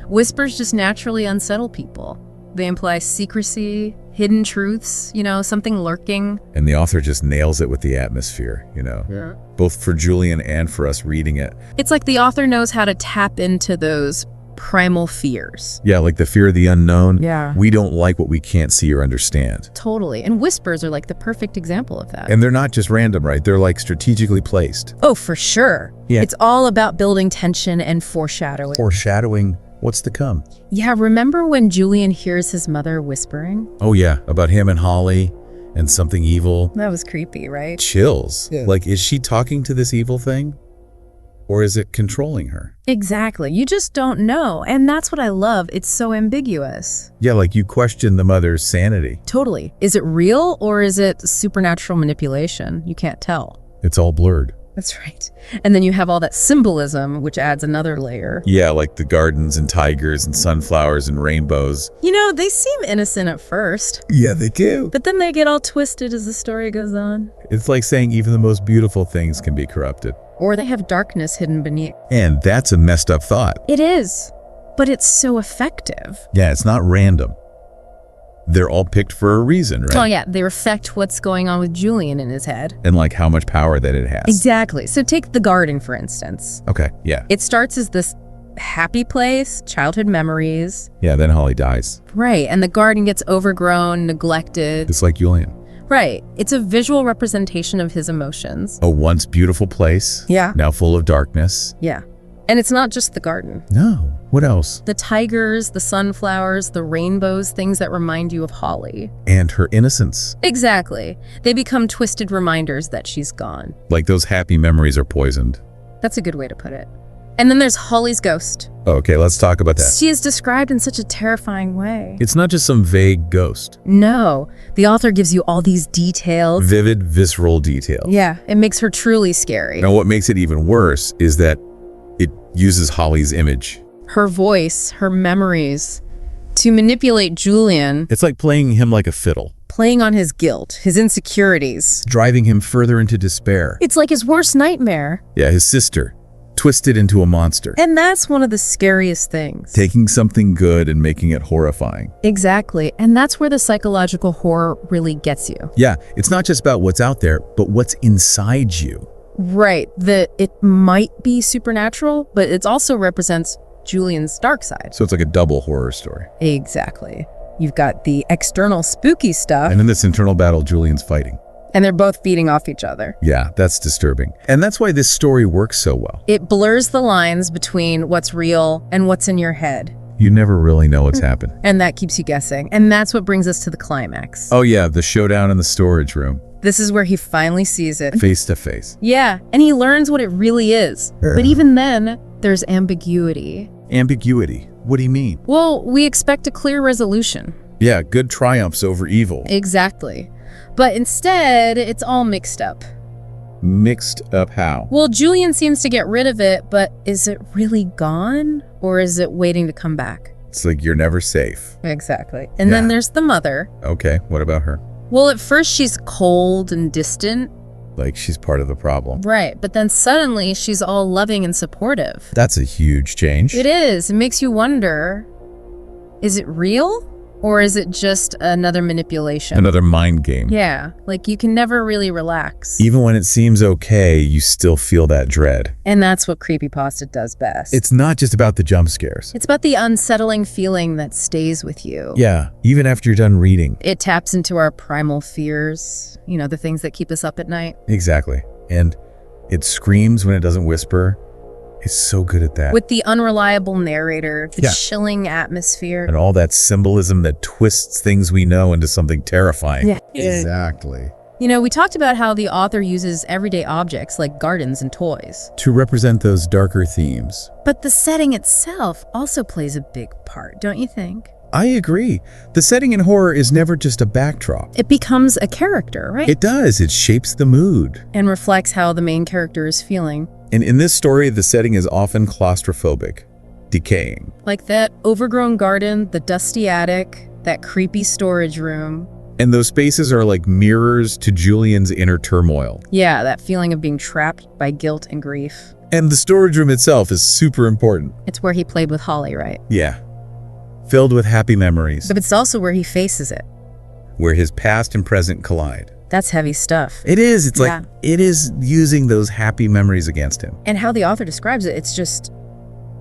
Whispers just naturally unsettle people. They imply secrecy, hidden truths, something lurking. And the author just nails it with the atmosphere, Yeah. both for Julian and for us reading it. It's like the author knows how to tap into those primal fears. Yeah, like the fear of the unknown. Yeah. We don't like what we can't see or understand. Totally. And whispers are like the perfect example of that. And they're not just random, right? They're like strategically placed. Oh, for sure. Yeah. It's all about building tension and foreshadowing. Foreshadowing what's to come. Yeah, remember when Julian hears his mother whispering? Oh yeah, about him and Holly and something evil. That was creepy, right? Chills. Yeah. Like, is she talking to this evil thing? Or is it controlling her? Exactly. You just don't know. And that's what I love. It's so ambiguous. Yeah, like you question the mother's sanity. Totally. Is it real or is it supernatural manipulation? You can't tell. It's all blurred. That's right. And then you have all that symbolism, which adds another layer. Yeah, like the gardens and tigers and sunflowers and rainbows. They seem innocent at first, Yeah, they do. but then they get all twisted as the story goes on. It's like saying even the most beautiful things can be corrupted. Or they have darkness hidden beneath. And that's a messed up thought. It is, but it's so effective. Yeah, it's not random. They're all picked for a reason, right? Oh yeah, they reflect what's going on with Julian in his head. And like how much power that it has. Exactly. So take the garden, for instance. Okay, yeah. It starts as this happy place, childhood memories. Yeah, then Holly dies. Right. And the garden gets overgrown, neglected. It's like Julian. Right. It's a visual representation of his emotions. A once beautiful place. Yeah. Now full of darkness. Yeah. And it's not just the garden. No. What else? The tigers, the sunflowers, the rainbows, things that remind you of Holly. And her innocence. Exactly. They become twisted reminders that she's gone. Like those happy memories are poisoned. That's a good way to put it. And then there's Holly's ghost. Okay, let's talk about that. She is described in such a terrifying way. It's not just some vague ghost. No, the author gives you all these details. Vivid, visceral details. Yeah, it makes her truly scary. Now, what makes it even worse is that it uses Holly's image. Her voice, her memories, to manipulate Julian, It's like playing him like a fiddle, playing on his guilt, his insecurities. driving him further into despair. It's like his worst nightmare. Yeah, his sister, twisted into a monster. And that's one of the scariest things. Taking something good and making it horrifying. Exactly. And that's where the psychological horror really gets you. Yeah, it's not just about what's out there, but what's inside you. Right. That it might be supernatural, but it also represents Julian's dark side. So it's like a double horror story. Exactly. You've got the external spooky stuff, And in this internal battle, Julian's fighting. and they're both feeding off each other. Yeah, that's disturbing. And that's why this story works so well. It blurs the lines between what's real and what's in your head. You never really know what's happened. And that keeps you guessing. And that's what brings us to the climax. Oh yeah, the showdown in the storage room, This is where he finally sees it. face to face. Yeah, and he learns what it really is. But even then, there's ambiguity. Ambiguity. What do you mean? Well, we expect a clear resolution. Yeah, good triumphs over evil. Exactly. But instead, it's all mixed up. Mixed up how? Well, Julian seems to get rid of it, but is it really gone? Or is it waiting to come back? It's like you're never safe. Exactly. And then Yeah. there's the mother. Okay, what about her? Well, at first she's cold and distant. Like she's part of the problem. Right. But then suddenly she's all loving and supportive. That's a huge change. It is. It makes you wonder, is it real? Or is it just another manipulation? Another mind game. Yeah. Like you can never really relax. Even when it seems okay, you still feel that dread. And that's what creepypasta does best. It's not just about the jump scares. It's about the unsettling feeling that stays with you. Yeah, even after you're done reading. It taps into our primal fears, the things that keep us up at night. Exactly. And it screams when it doesn't whisper. It's so good at that. With the unreliable narrator, the Yeah. chilling atmosphere. And all that symbolism that twists things we know into something terrifying. Yeah. Exactly. We talked about how the author uses everyday objects like gardens and toys. To represent those darker themes. But the setting itself also plays a big part, don't you think? I agree. The setting in horror is never just a backdrop. It becomes a character, right? It does. It shapes the mood. And reflects how the main character is feeling. And in this story, the setting is often claustrophobic, decaying. Like that overgrown garden, the dusty attic, that creepy storage room. And those spaces are like mirrors to Julian's inner turmoil. Yeah, that feeling of being trapped by guilt and grief. And the storage room itself is super important. It's where he played with Holly, right? Yeah. Filled with happy memories, But it's also where he faces it. where his past and present collide. That's heavy stuff. It is. It's Yeah. like, it is using those happy memories against him. And how the author describes it, it's just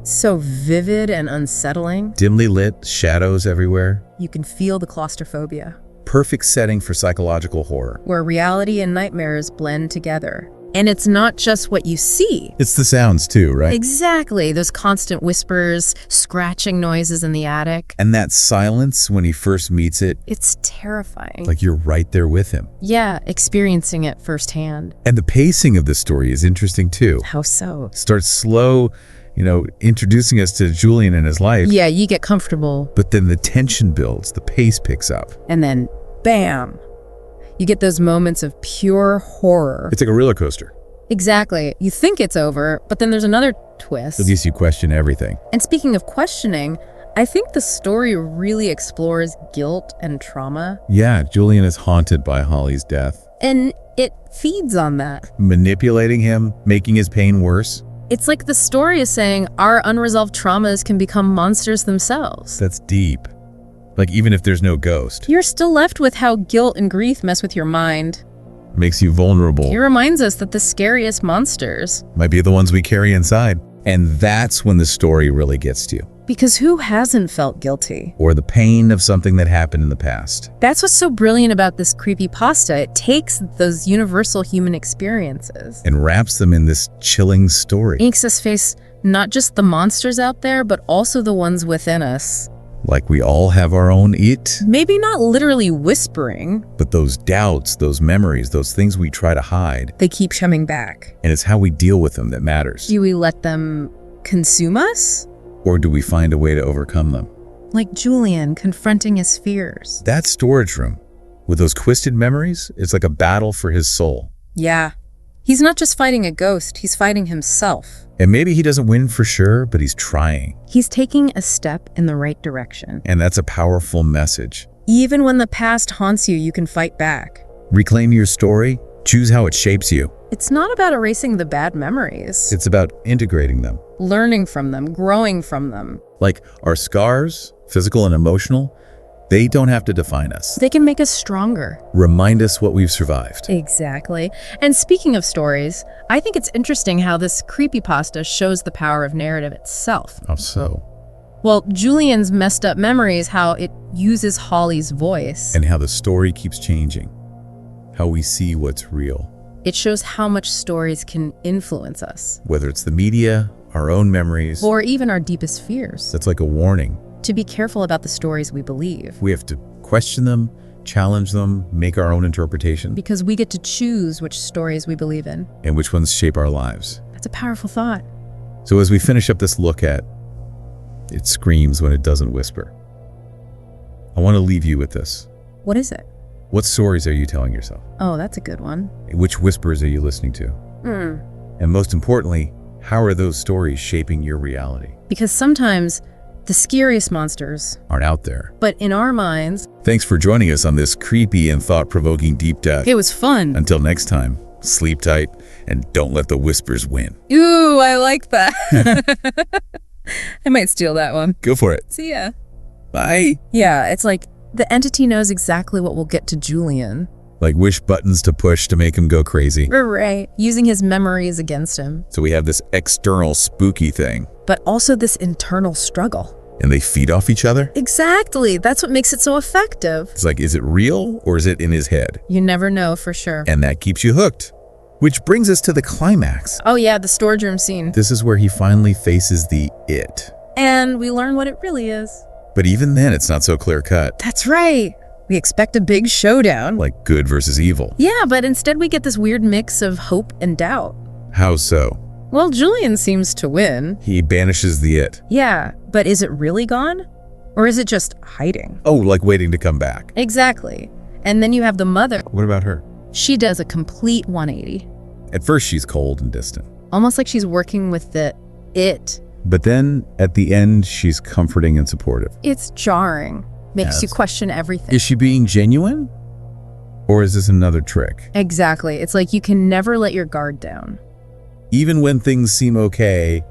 so vivid and unsettling. Dimly lit, shadows everywhere. You can feel the claustrophobia, Perfect setting for psychological horror. where reality and nightmares blend together. And it's not just what you see. It's the sounds too, right? Exactly. Those constant whispers, scratching noises in the attic. And that silence when he first meets it, It's terrifying. like you're right there with him. Yeah, experiencing it firsthand. And the pacing of the story is interesting too. How so? Starts slow, introducing us to Julian and his life. Yeah, you get comfortable, But then the tension builds, the pace picks up. and then bam! You get those moments of pure horror. It's like a roller coaster. Exactly. You think it's over, but then there's another twist. At least you question everything. And speaking of questioning, I think the story really explores guilt and trauma, Yeah, Julian is haunted by Holly's death. and it feeds on that. Manipulating him, making his pain worse. It's like the story is saying our unresolved traumas can become monsters themselves. That's deep. Like, even if there's no ghost, You're still left with how guilt and grief mess with your mind. makes you vulnerable. It reminds us that the scariest monsters, Might be the ones we carry inside. And that's when the story really gets to you. because who hasn't felt guilty? Or the pain of something that happened in the past. That's what's so brilliant about this creepypasta. It takes those universal human experiences, And wraps them in this chilling story. makes us face not just the monsters out there, but also the ones within us. Like we all have our own it. Maybe not literally whispering. But those doubts, those memories, those things we try to hide. They keep coming back. And it's how we deal with them that matters. Do we let them consume us? Or do we find a way to overcome them? Like Julian confronting his fears. That storage room, with those twisted memories, it's like a battle for his soul. Yeah. He's not just fighting a ghost, he's fighting himself. And maybe he doesn't win for sure, but he's trying. He's taking a step in the right direction. And that's a powerful message. Even when the past haunts you, you can fight back. Reclaim your story, choose how it shapes you. It's not about erasing the bad memories. It's about integrating them. Learning from them, growing from them. Like our scars, physical and emotional, they don't have to define us. They can make us stronger. Remind us what we've survived. Exactly. And speaking of stories, I think it's interesting how this creepypasta shows the power of narrative itself. How so? Well, Julian's messed up memories, how it uses Holly's voice. And how the story keeps changing. How we see what's real. It shows how much stories can influence us. Whether it's the media, our own memories, Or even our deepest fears. that's like a warning. To be careful about the stories we believe. We have to question them, challenge them, make our own interpretation, Because we get to choose which stories we believe in. and which ones shape our lives. That's a powerful thought. So as we finish up this look at It Screams When It Doesn't Whisper, I want to leave you with this. What is it? What stories are you telling yourself? Oh, that's a good one. Which whispers are you listening to? And most importantly, how are those stories shaping your reality? Because sometimes the scariest monsters, Aren't out there. but in our minds, Thanks for joining us on this creepy and thought-provoking deep dive. it was fun. Until next time, sleep tight and don't let the whispers win. Ooh, I like that. I might steal that one. Go for it. See ya. Bye. Yeah, it's like the entity knows exactly what will get to Julian. Like which buttons to push to make him go crazy. Right. Using his memories against him. So we have this external spooky thing, But also this internal struggle. and they feed off each other. Exactly. That's what makes it so effective. It's like, is it real or is it in his head? You never know for sure. And that keeps you hooked. Which brings us to the climax. Oh yeah, the storage room scene. This is where he finally faces the it. And we learn what it really is. But even then, it's not so clear-cut. That's right. We expect a big showdown. Like good versus evil. Yeah, but instead we get this weird mix of hope and doubt. How so? Well, Julian seems to win. He banishes the it. Yeah, but is it really gone? Or is it just hiding? Oh, like waiting to come back. Exactly. And then you have the mother. What about her? She does a complete 180. At first, she's cold and distant. Almost like she's working with it. But then, at the end, she's comforting and supportive. It's jarring. Makes you question everything. Is she being genuine? Or is this another trick? Exactly. It's like you can never let your guard down. Even when things seem okay,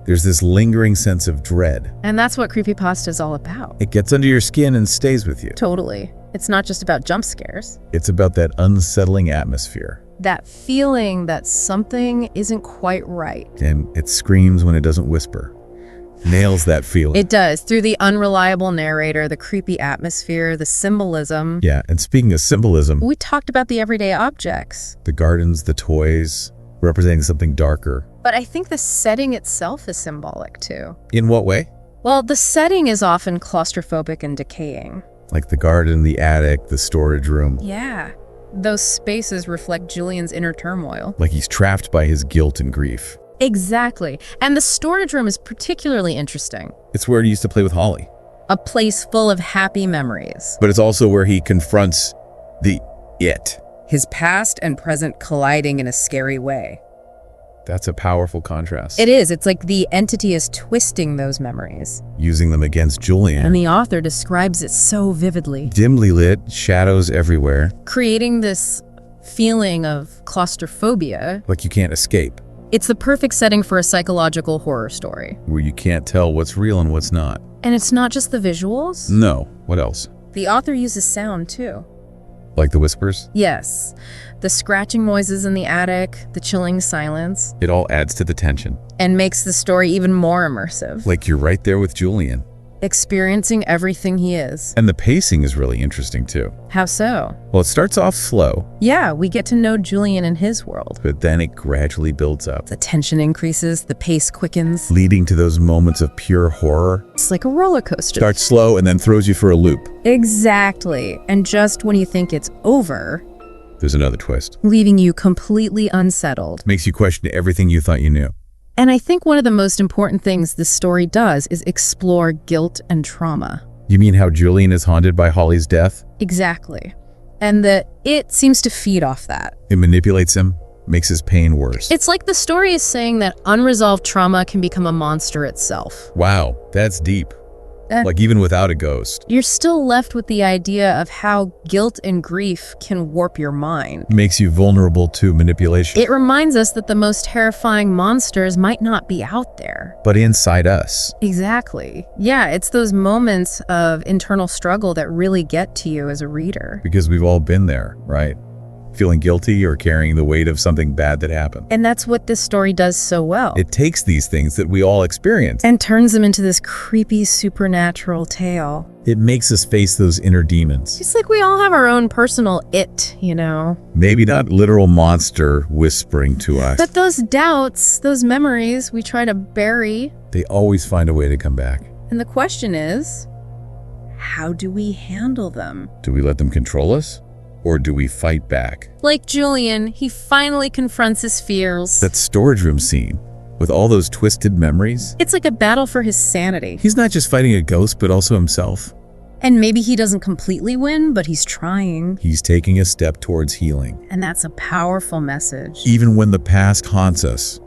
there's this lingering sense of dread. And that's what creepypasta is all about. It gets under your skin and stays with you. Totally. It's not just about jump scares. It's about that unsettling atmosphere. That feeling that something isn't quite right. And it screams when it doesn't whisper. Nails that feeling. It does, through the unreliable narrator, the creepy atmosphere, the symbolism. Yeah, and speaking of symbolism, We talked about the everyday objects. the gardens, the toys, representing something darker. But I think the setting itself is symbolic too. In what way? Well, the setting is often claustrophobic and decaying. Like the garden, the attic, the storage room. Yeah. Those spaces reflect Julian's inner turmoil. Like he's trapped by his guilt and grief. Exactly. And the storage room is particularly interesting. It's where he used to play with Holly. A place full of happy memories. But it's also where he confronts the it. His past and present colliding in a scary way. That's a powerful contrast. It is. It's like the entity is twisting those memories. Using them against Julian. And the author describes it so vividly. Dimly lit, shadows everywhere. Creating this feeling of claustrophobia. Like you can't escape. It's the perfect setting for a psychological horror story. Where you can't tell what's real and what's not. And it's not just the visuals. No. What else? The author uses sound too. Like the whispers? Yes. The scratching noises in the attic, the chilling silence. It all adds to the tension. And makes the story even more immersive. Like you're right there with Julian. Experiencing everything he is. And the pacing is really interesting too. How so? Well, it starts off slow, Yeah, we get to know Julian and his world. but then it gradually builds up, The tension increases, the pace quickens. leading to those moments of pure horror. It's like a roller coaster. Starts slow and then throws you for a loop. Exactly. And just when you think it's over, There's another twist. leaving you completely unsettled. Makes you question everything you thought you knew. And I think one of the most important things this story does is explore guilt and trauma. You mean how Julian is haunted by Holly's death? Exactly. And that it seems to feed off that. It manipulates him, makes his pain worse. It's like the story is saying that unresolved trauma can become a monster itself. Wow, that's deep. Uh, Like even without a ghost. You're still left with the idea of how guilt and grief can warp your mind. Makes you vulnerable to manipulation. It reminds us that the most terrifying monsters might not be out there. But inside us. Exactly. Yeah, it's those moments of internal struggle that really get to you as a reader. Because we've all been there, right? Feeling guilty or carrying the weight of something bad that happened. And that's what this story does so well. It takes these things that we all experience. And turns them into this creepy supernatural tale. It makes us face those inner demons. Just like we all have our own personal it, you know. Maybe not literal monster whispering to us. But those doubts, those memories we try to bury. They always find a way to come back. And the question is, how do we handle them? Do we let them control us? Or do we fight back? Like Julian, he finally confronts his fears. That storage room scene, with all those twisted memories. It's like a battle for his sanity. He's not just fighting a ghost, but also himself. And maybe he doesn't completely win, but he's trying. He's taking a step towards healing. And that's a powerful message. Even when the past haunts us,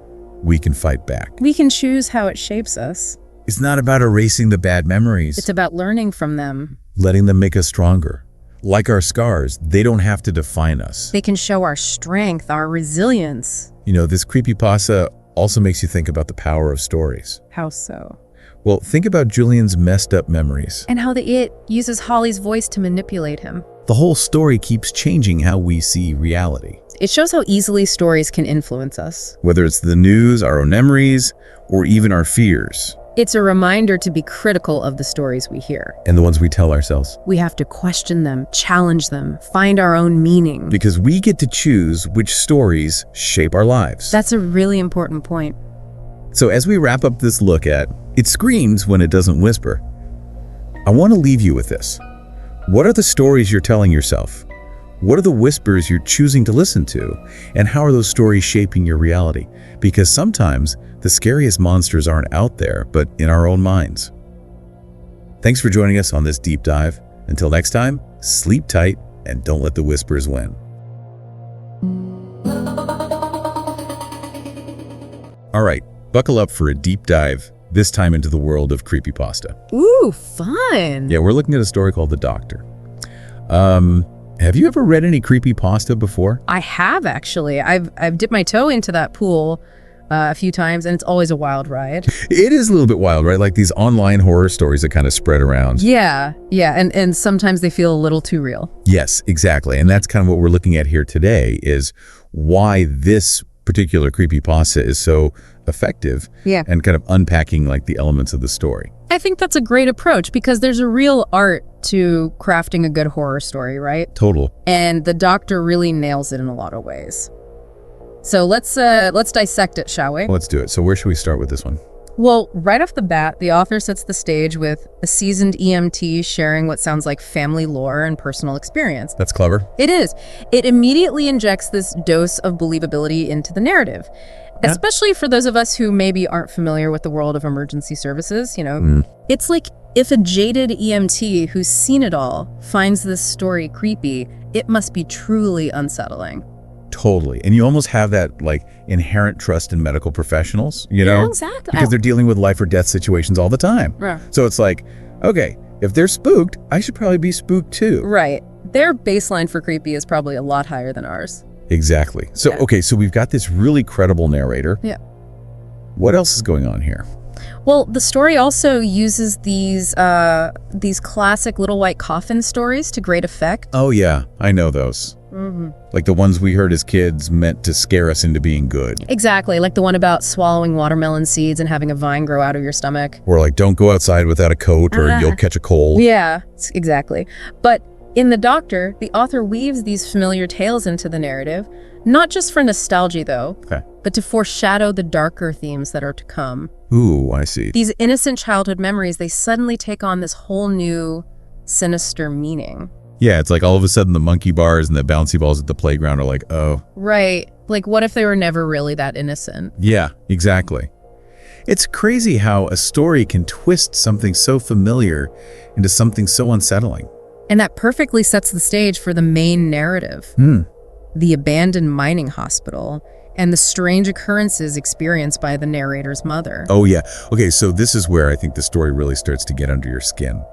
we can fight back. We can choose how it shapes us. It's not about erasing the bad memories. It's about learning from them. Letting them make us stronger. Like our scars, they don't have to define us. They can show our strength, our resilience. You know, this creepypasta also makes you think about the power of stories. How so? Well, think about Julian's messed up memories. And how the it uses Holly's voice to manipulate him. The whole story keeps changing how we see reality. It shows how easily stories can influence us. Whether it's the news, our own memories, or even our fears. It's a reminder to be critical of the stories we hear. And the ones we tell ourselves. We have to question them, challenge them, find our own meaning. Because we get to choose which stories shape our lives. That's a really important point. So as we wrap up this look at It Screams When It Doesn't Whisper, I want to leave you with this. What are the stories you're telling yourself? What are the whispers you're choosing to listen to? And how are those stories shaping your reality? Because sometimes the scariest monsters aren't out there, but in our own minds. Thanks for joining us on this deep dive. Until next time, sleep tight and don't let the whispers win. All right, buckle up for a deep dive, this time into the world of creepypasta. Ooh, fun. Yeah, we're looking at a story called The Doctor. Have you ever read any creepypasta before? I have, actually. I've dipped my toe into that pool a few times, and it's always a wild ride. It is a little bit wild, right? Like these online horror stories that kind of spread around. Yeah, and sometimes they feel a little too real. Yes, exactly. And that's kind of what we're looking at here today, is why this particular creepypasta is so effective. Yeah. And kind of unpacking like the elements of the story. I think that's a great approach because there's a real art to crafting a good horror story, right? Total. And The Doctor really nails it in a lot of ways. So let's dissect it, shall we? Let's do it. So where should we start with this one? Well, right off the bat, the author sets the stage with a seasoned EMT sharing what sounds like family lore and personal experience. That's clever. It is. It immediately injects this dose of believability into the narrative, especially for those of us who maybe aren't familiar with the world of emergency services, you know. It's like if a jaded EMT who's seen it all finds this story creepy, it must be truly unsettling. Totally. And you almost have that like inherent trust in medical professionals, you know? Yeah, exactly. Because they're dealing with life or death situations all the time. Yeah. So it's like, okay, if they're spooked, I should probably be spooked too. Right. Their baseline for creepy is probably a lot higher than ours. Exactly. So, Yeah. okay, so we've got this really credible narrator. Yeah. What else is going on here? Well, the story also uses these classic little white coffin stories to great effect. Oh yeah, I know those. Like the ones we heard as kids meant to scare us into being good. Exactly, like the one about swallowing watermelon seeds and having a vine grow out of your stomach. Or like, don't go outside without a coat or you'll catch a cold. Yeah, exactly. But in The Doctor, the author weaves these familiar tales into the narrative, not just for nostalgia though, but to foreshadow the darker themes that are to come. Ooh, I see. These innocent childhood memories, they suddenly take on this whole new sinister meaning. Yeah, it's like all of a sudden the monkey bars and the bouncy balls at the playground are like, oh. Right. Like, what if they were never really that innocent? Yeah, exactly. It's crazy how a story can twist something so familiar into something so unsettling. And that perfectly sets the stage for the main narrative. The abandoned mining hospital and the strange occurrences experienced by the narrator's mother. Oh yeah. Okay, so this is where I think the story really starts to get under your skin.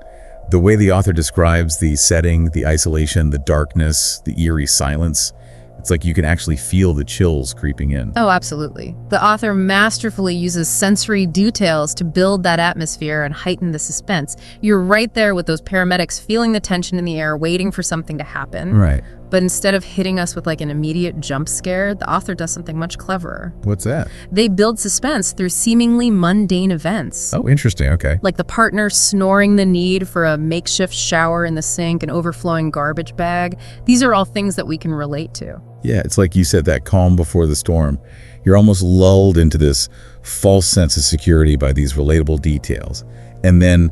The way the author describes the setting, the isolation, the darkness, the eerie silence, it's like you can actually feel the chills creeping in. Oh, absolutely. The author masterfully uses sensory details to build that atmosphere and heighten the suspense. You're right there with those paramedics feeling the tension in the air, waiting for something to happen. Right. But instead of hitting us with like an immediate jump scare, the author does something much cleverer. What's that? They build suspense through seemingly mundane events. Oh, interesting. Okay. Like the partner snoring the need for a makeshift shower in the sink, an overflowing garbage bag. These are all things that we can relate to. Yeah, it's like you said, that calm before the storm. You're almost lulled into this false sense of security by these relatable details. And then,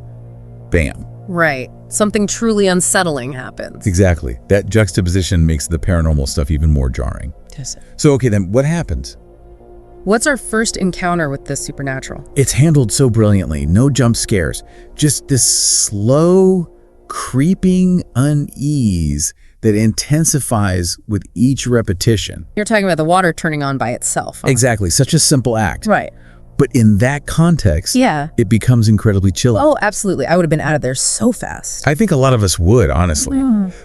bam. Right. Something truly unsettling happens. Exactly. That juxtaposition makes the paranormal stuff even more jarring. Does it? So, okay, then what happens? What's our first encounter with the supernatural? It's handled so brilliantly. No jump scares. Just this slow, creeping unease that intensifies with each repetition. You're talking about the water turning on by itself. Huh? Exactly. Such a simple act. Right. But in that context, Yeah. it becomes incredibly chilling. Oh, absolutely. I would have been out of there so fast. I think a lot of us would, honestly.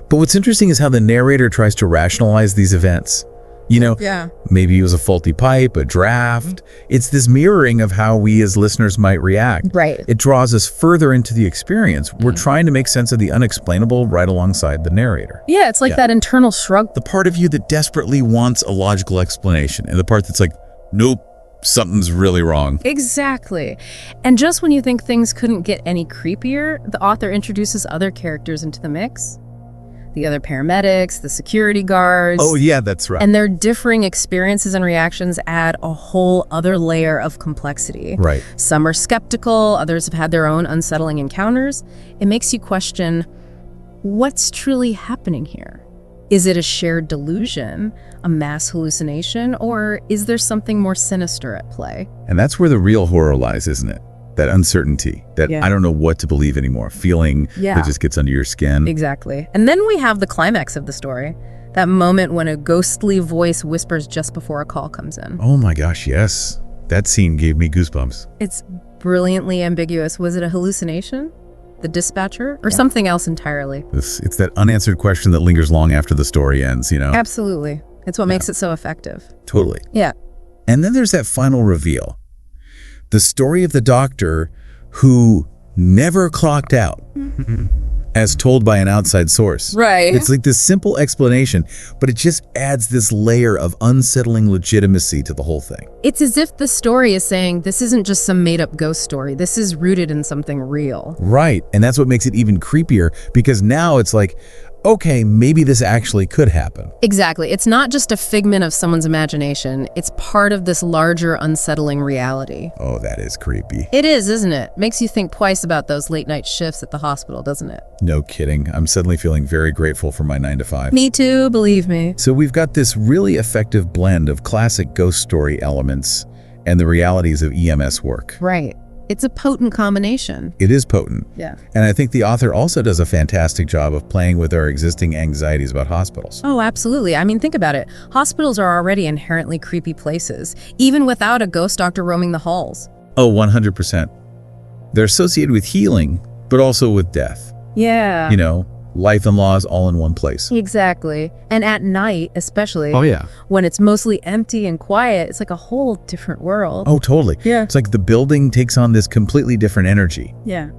But what's interesting is how the narrator tries to rationalize these events. You know, Yeah. maybe it was a faulty pipe, a draft. It's this mirroring of how we as listeners might react. Right. It draws us further into the experience. We're trying to make sense of the unexplainable right alongside the narrator. Yeah, it's like that internal shrug. The part of you that desperately wants a logical explanation, and the part that's like, nope, something's really wrong. Exactly. And just when you think things couldn't get any creepier, the author introduces other characters into the mix. The other paramedics, the security guards. Oh, yeah, that's right. And their differing experiences and reactions add a whole other layer of complexity. Right. Some are skeptical, others have had their own unsettling encounters. It makes you question, what's truly happening here? Is it a shared delusion, a mass hallucination, or is there something more sinister at play? And that's where the real horror lies, isn't it? That uncertainty, that Yeah. I don't know what to believe anymore, feeling Yeah. that just gets under your skin. Exactly. And then we have the climax of the story. That moment when a ghostly voice whispers just before a call comes in. Oh my gosh, yes. That scene gave me goosebumps. It's brilliantly ambiguous. Was it a hallucination? The dispatcher? Or something else entirely? It's that unanswered question that lingers long after the story ends, you know? Absolutely. It's what makes it so effective. Totally. Yeah. And then there's that final reveal. The story of the doctor who never clocked out, as told by an outside source. Right. It's like this simple explanation, but it just adds this layer of unsettling legitimacy to the whole thing. It's as if the story is saying, this isn't just some made-up ghost story. This is rooted in something real. Right. And that's what makes it even creepier, because now it's like, okay, maybe this actually could happen. Exactly. It's not just a figment of someone's imagination. It's part of this larger, unsettling reality. Oh, that is creepy. It is, isn't it? Makes you think twice about those late-night shifts at the hospital, doesn't it? No kidding. I'm suddenly feeling very grateful for my 9 to 5. Me too, believe me. So we've got this really effective blend of classic ghost story elements and the realities of EMS work. Right. It's a potent combination. It is potent. Yeah. And I think the author also does a fantastic job of playing with our existing anxieties about hospitals. Oh, absolutely. I mean, think about it. Hospitals are already inherently creepy places, even without a ghost doctor roaming the halls. Oh, 100%. They're associated with healing, but also with death. Yeah. You know, life and laws all in one place. Exactly. And at night, especially, Oh, yeah. when it's mostly empty and quiet, it's like a whole different world. Oh, totally. Yeah. It's like the building takes on this completely different energy. Yeah.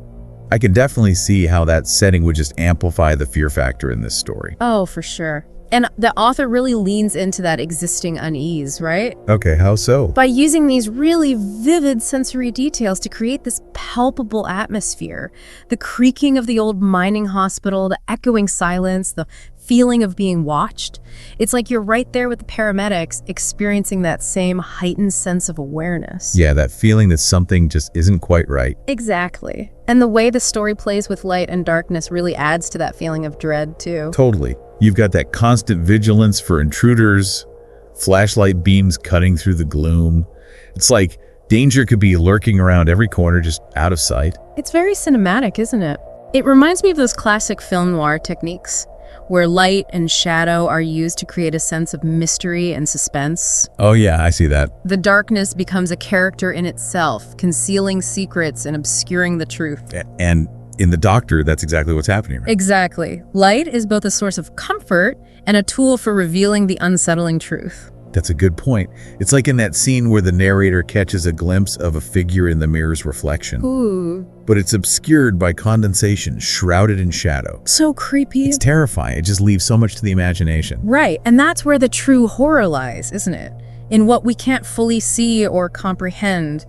I can definitely see how that setting would just amplify the fear factor in this story. Oh, for sure. And the author really leans into that existing unease, right? Okay, how so? By using these really vivid sensory details to create this palpable atmosphere. The creaking of the old mining hospital, the echoing silence, the feeling of being watched. It's like you're right there with the paramedics experiencing that same heightened sense of awareness. Yeah, that feeling that something just isn't quite right. Exactly. And the way the story plays with light and darkness really adds to that feeling of dread, too. Totally. You've got that constant vigilance for intruders, flashlight beams cutting through the gloom. It's like danger could be lurking around every corner, just out of sight. It's very cinematic, isn't it? It reminds me of those classic film noir techniques, where light and shadow are used to create a sense of mystery and suspense. Oh yeah, I see that. The darkness becomes a character in itself, concealing secrets and obscuring the truth. And in The Doctor, that's exactly what's happening, right? Exactly. Light is both a source of comfort and a tool for revealing the unsettling truth. That's a good point. It's like in that scene where the narrator catches a glimpse of a figure in the mirror's reflection. Ooh, But it's obscured by condensation, shrouded in shadow. so creepy. It's terrifying. It just leaves so much to the imagination. Right, and that's where the true horror lies, isn't it? In what we can't fully see or comprehend.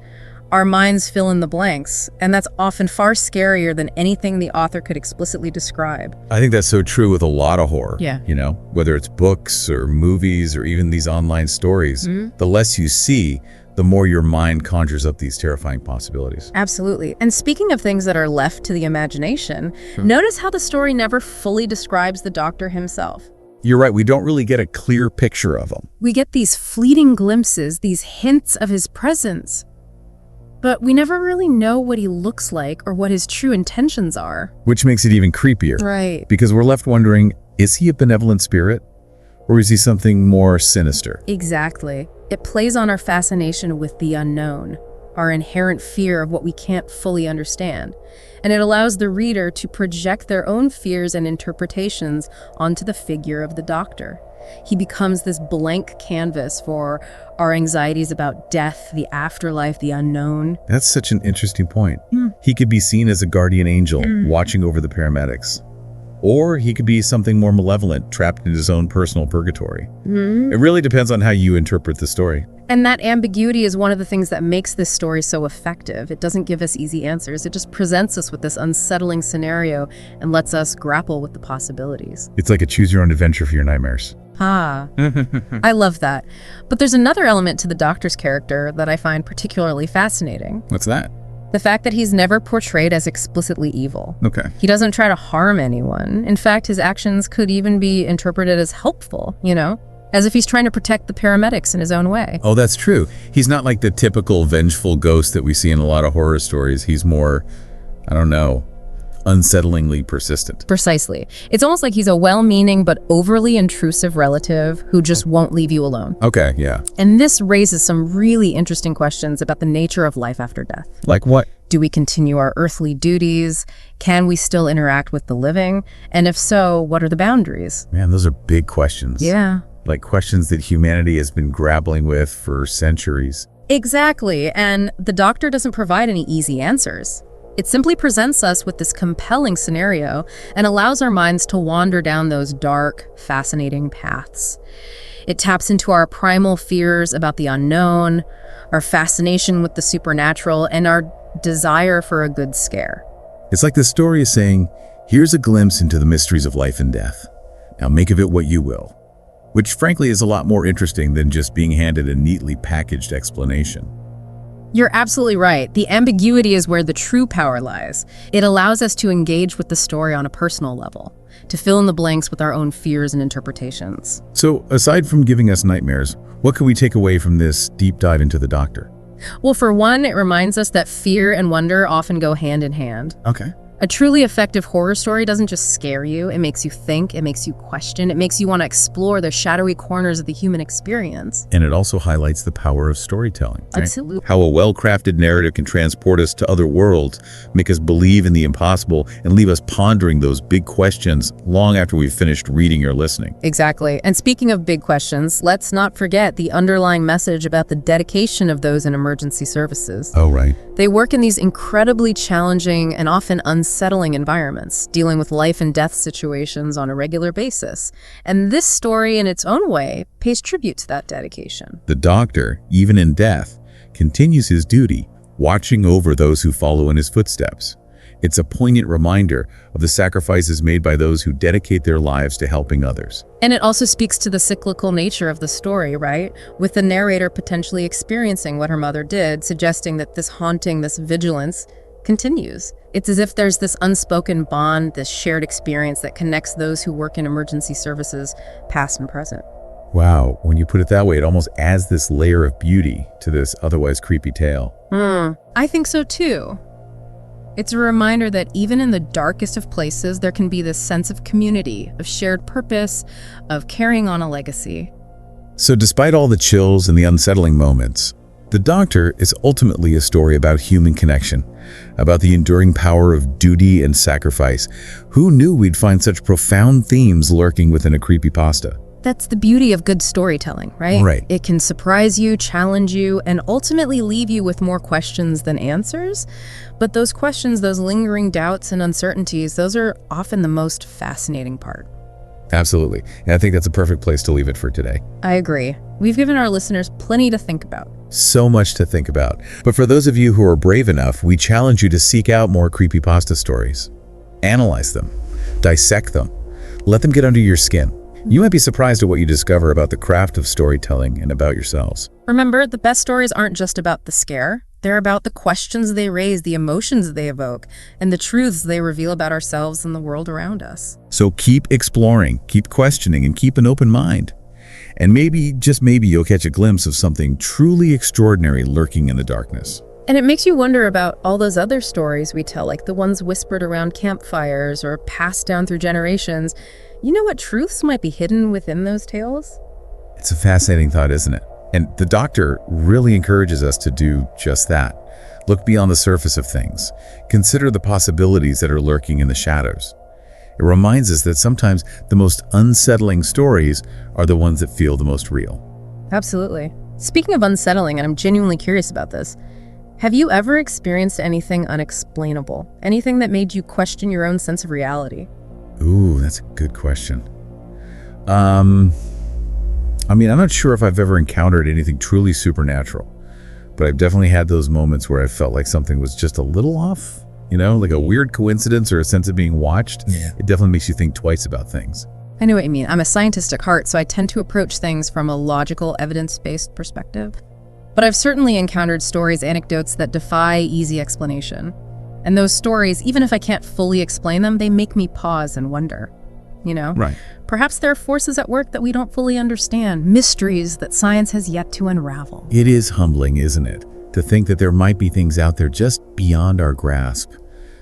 Our minds fill in the blanks, and that's often far scarier than anything the author could explicitly describe. I think that's so true with a lot of horror. Yeah. You know, whether it's books or movies or even these online stories, the less you see, the more your mind conjures up these terrifying possibilities. Absolutely. And speaking of things that are left to the imagination, notice how the story never fully describes the doctor himself. You're right, we don't really get a clear picture of him. We get these fleeting glimpses, these hints of his presence. But we never really know what he looks like or what his true intentions are. Which makes it even creepier. Right. Because we're left wondering, is he a benevolent spirit? Or is he something more sinister? Exactly. It plays on our fascination with the unknown, our inherent fear of what we can't fully understand. And it allows the reader to project their own fears and interpretations onto the figure of the doctor. He becomes this blank canvas for our anxieties about death, the afterlife, the unknown. That's such an interesting point. He could be seen as a guardian angel watching over the paramedics. Or he could be something more malevolent, trapped in his own personal purgatory. It really depends on how you interpret the story. And that ambiguity is one of the things that makes this story so effective. It doesn't give us easy answers. It just presents us with this unsettling scenario and lets us grapple with the possibilities. It's like a choose-your-own-adventure for your nightmares. Ah, I love that. But there's another element to the doctor's character that I find particularly fascinating. What's that? The fact that he's never portrayed as explicitly evil. Okay. He doesn't try to harm anyone. In fact, his actions could even be interpreted as helpful, you know? as if he's trying to protect the paramedics in his own way. Oh, that's true. He's not like the typical vengeful ghost that we see in a lot of horror stories. He's more, I don't know, unsettlingly persistent. Precisely. It's almost like he's a well-meaning but overly intrusive relative who just won't leave you alone. Okay, yeah. And this raises some really interesting questions about the nature of life after death. Like what? Do we continue our earthly duties? Can we still interact with the living? And if so, what are the boundaries? Man, those are big questions. Yeah. Like questions that humanity has been grappling with for centuries. Exactly. And the Doctor doesn't provide any easy answers. It simply presents us with this compelling scenario and allows our minds to wander down those dark, fascinating paths. It taps into our primal fears about the unknown, our fascination with the supernatural, and our desire for a good scare. It's like the story is saying, here's a glimpse into the mysteries of life and death. Now make of it what you will. Which frankly is a lot more interesting than just being handed a neatly packaged explanation. You're absolutely right. The ambiguity is where the true power lies. It allows us to engage with the story on a personal level, to fill in the blanks with our own fears and interpretations. So, aside from giving us nightmares, what can we take away from this deep dive into the Doctor? Well, for one, it reminds us that fear and wonder often go hand in hand. Okay. A truly effective horror story doesn't just scare you, it makes you think, it makes you question, it makes you want to explore the shadowy corners of the human experience. And it also highlights the power of storytelling. Right? Absolutely. How a well-crafted narrative can transport us to other worlds, make us believe in the impossible, and leave us pondering those big questions long after we've finished reading or listening. Exactly. And speaking of big questions, let's not forget the underlying message about the dedication of those in emergency services. Oh, right. They work in these incredibly challenging and often unsettling environments, dealing with life and death situations on a regular basis. And this story, in its own way, pays tribute to that dedication. The Doctor, even in death, continues his duty, watching over those who follow in his footsteps. It's a poignant reminder of the sacrifices made by those who dedicate their lives to helping others. And it also speaks to the cyclical nature of the story, right? With the narrator potentially experiencing what her mother did, suggesting that this haunting, this vigilance, continues. It's as if there's this unspoken bond, this shared experience that connects those who work in emergency services, past and present. Wow, when you put it that way, it almost adds this layer of beauty to this otherwise creepy tale. I think so too. It's a reminder that even in the darkest of places, there can be this sense of community, of shared purpose, of carrying on a legacy. So despite all the chills and the unsettling moments, The Doctor is ultimately a story about human connection, about the enduring power of duty and sacrifice. Who knew we'd find such profound themes lurking within a creepypasta? That's the beauty of good storytelling, right? Right. It can surprise you, challenge you, and ultimately leave you with more questions than answers. But those questions, those lingering doubts and uncertainties, those are often the most fascinating part. Absolutely. And I think that's a perfect place to leave it for today. I agree. We've given our listeners plenty to think about. So much to think about. But for those of you who are brave enough, we challenge you to seek out more creepypasta stories. Analyze them. Dissect them. Let them get under your skin. You might be surprised at what you discover about the craft of storytelling and about yourselves. Remember, the best stories aren't just about the scare. They're about the questions they raise, the emotions they evoke, and the truths they reveal about ourselves and the world around us. So keep exploring, keep questioning, and keep an open mind. And maybe, just maybe, you'll catch a glimpse of something truly extraordinary lurking in the darkness. And it makes you wonder about all those other stories we tell, like the ones whispered around campfires or passed down through generations. You know what truths might be hidden within those tales? It's a fascinating thought, isn't it? And the Doctor really encourages us to do just that. Look beyond the surface of things. Consider the possibilities that are lurking in the shadows. It reminds us that sometimes the most unsettling stories are the ones that feel the most real. Absolutely. Speaking of unsettling, and I'm genuinely curious about this, have you ever experienced anything unexplainable? Anything that made you question your own sense of reality? Ooh, that's a good question. I'm not sure if I've ever encountered anything truly supernatural, but I've definitely had those moments where I felt like something was just a little off, like a weird coincidence or a sense of being watched. Yeah. It definitely makes you think twice about things. I know what you mean. I'm a scientist at heart, so I tend to approach things from a logical, evidence-based perspective. But I've certainly encountered stories, anecdotes that defy easy explanation. And those stories, even if I can't fully explain them, they make me pause and wonder. you know? Right. Perhaps there are forces at work that we don't fully understand, mysteries that science has yet to unravel. It is humbling, isn't it, to think that there might be things out there just beyond our grasp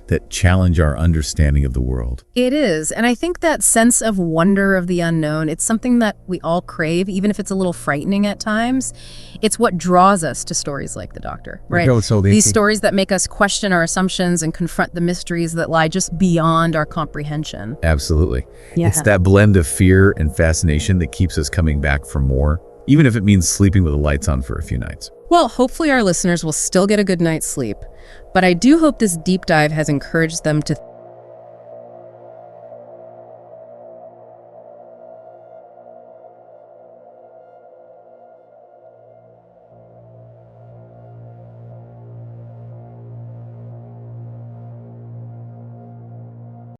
that challenge our understanding of the world. It is, and I think that sense of wonder of the unknown, it's something that we all crave, even if it's a little frightening at times. It's what draws us to stories like The Doctor, right? These stories that make us question our assumptions and confront the mysteries that lie just beyond our comprehension. Absolutely. Yeah. It's that blend of fear and fascination that keeps us coming back for more, even if it means sleeping with the lights on for a few nights. Well, hopefully our listeners will still get a good night's sleep, but I do hope this deep dive has encouraged them to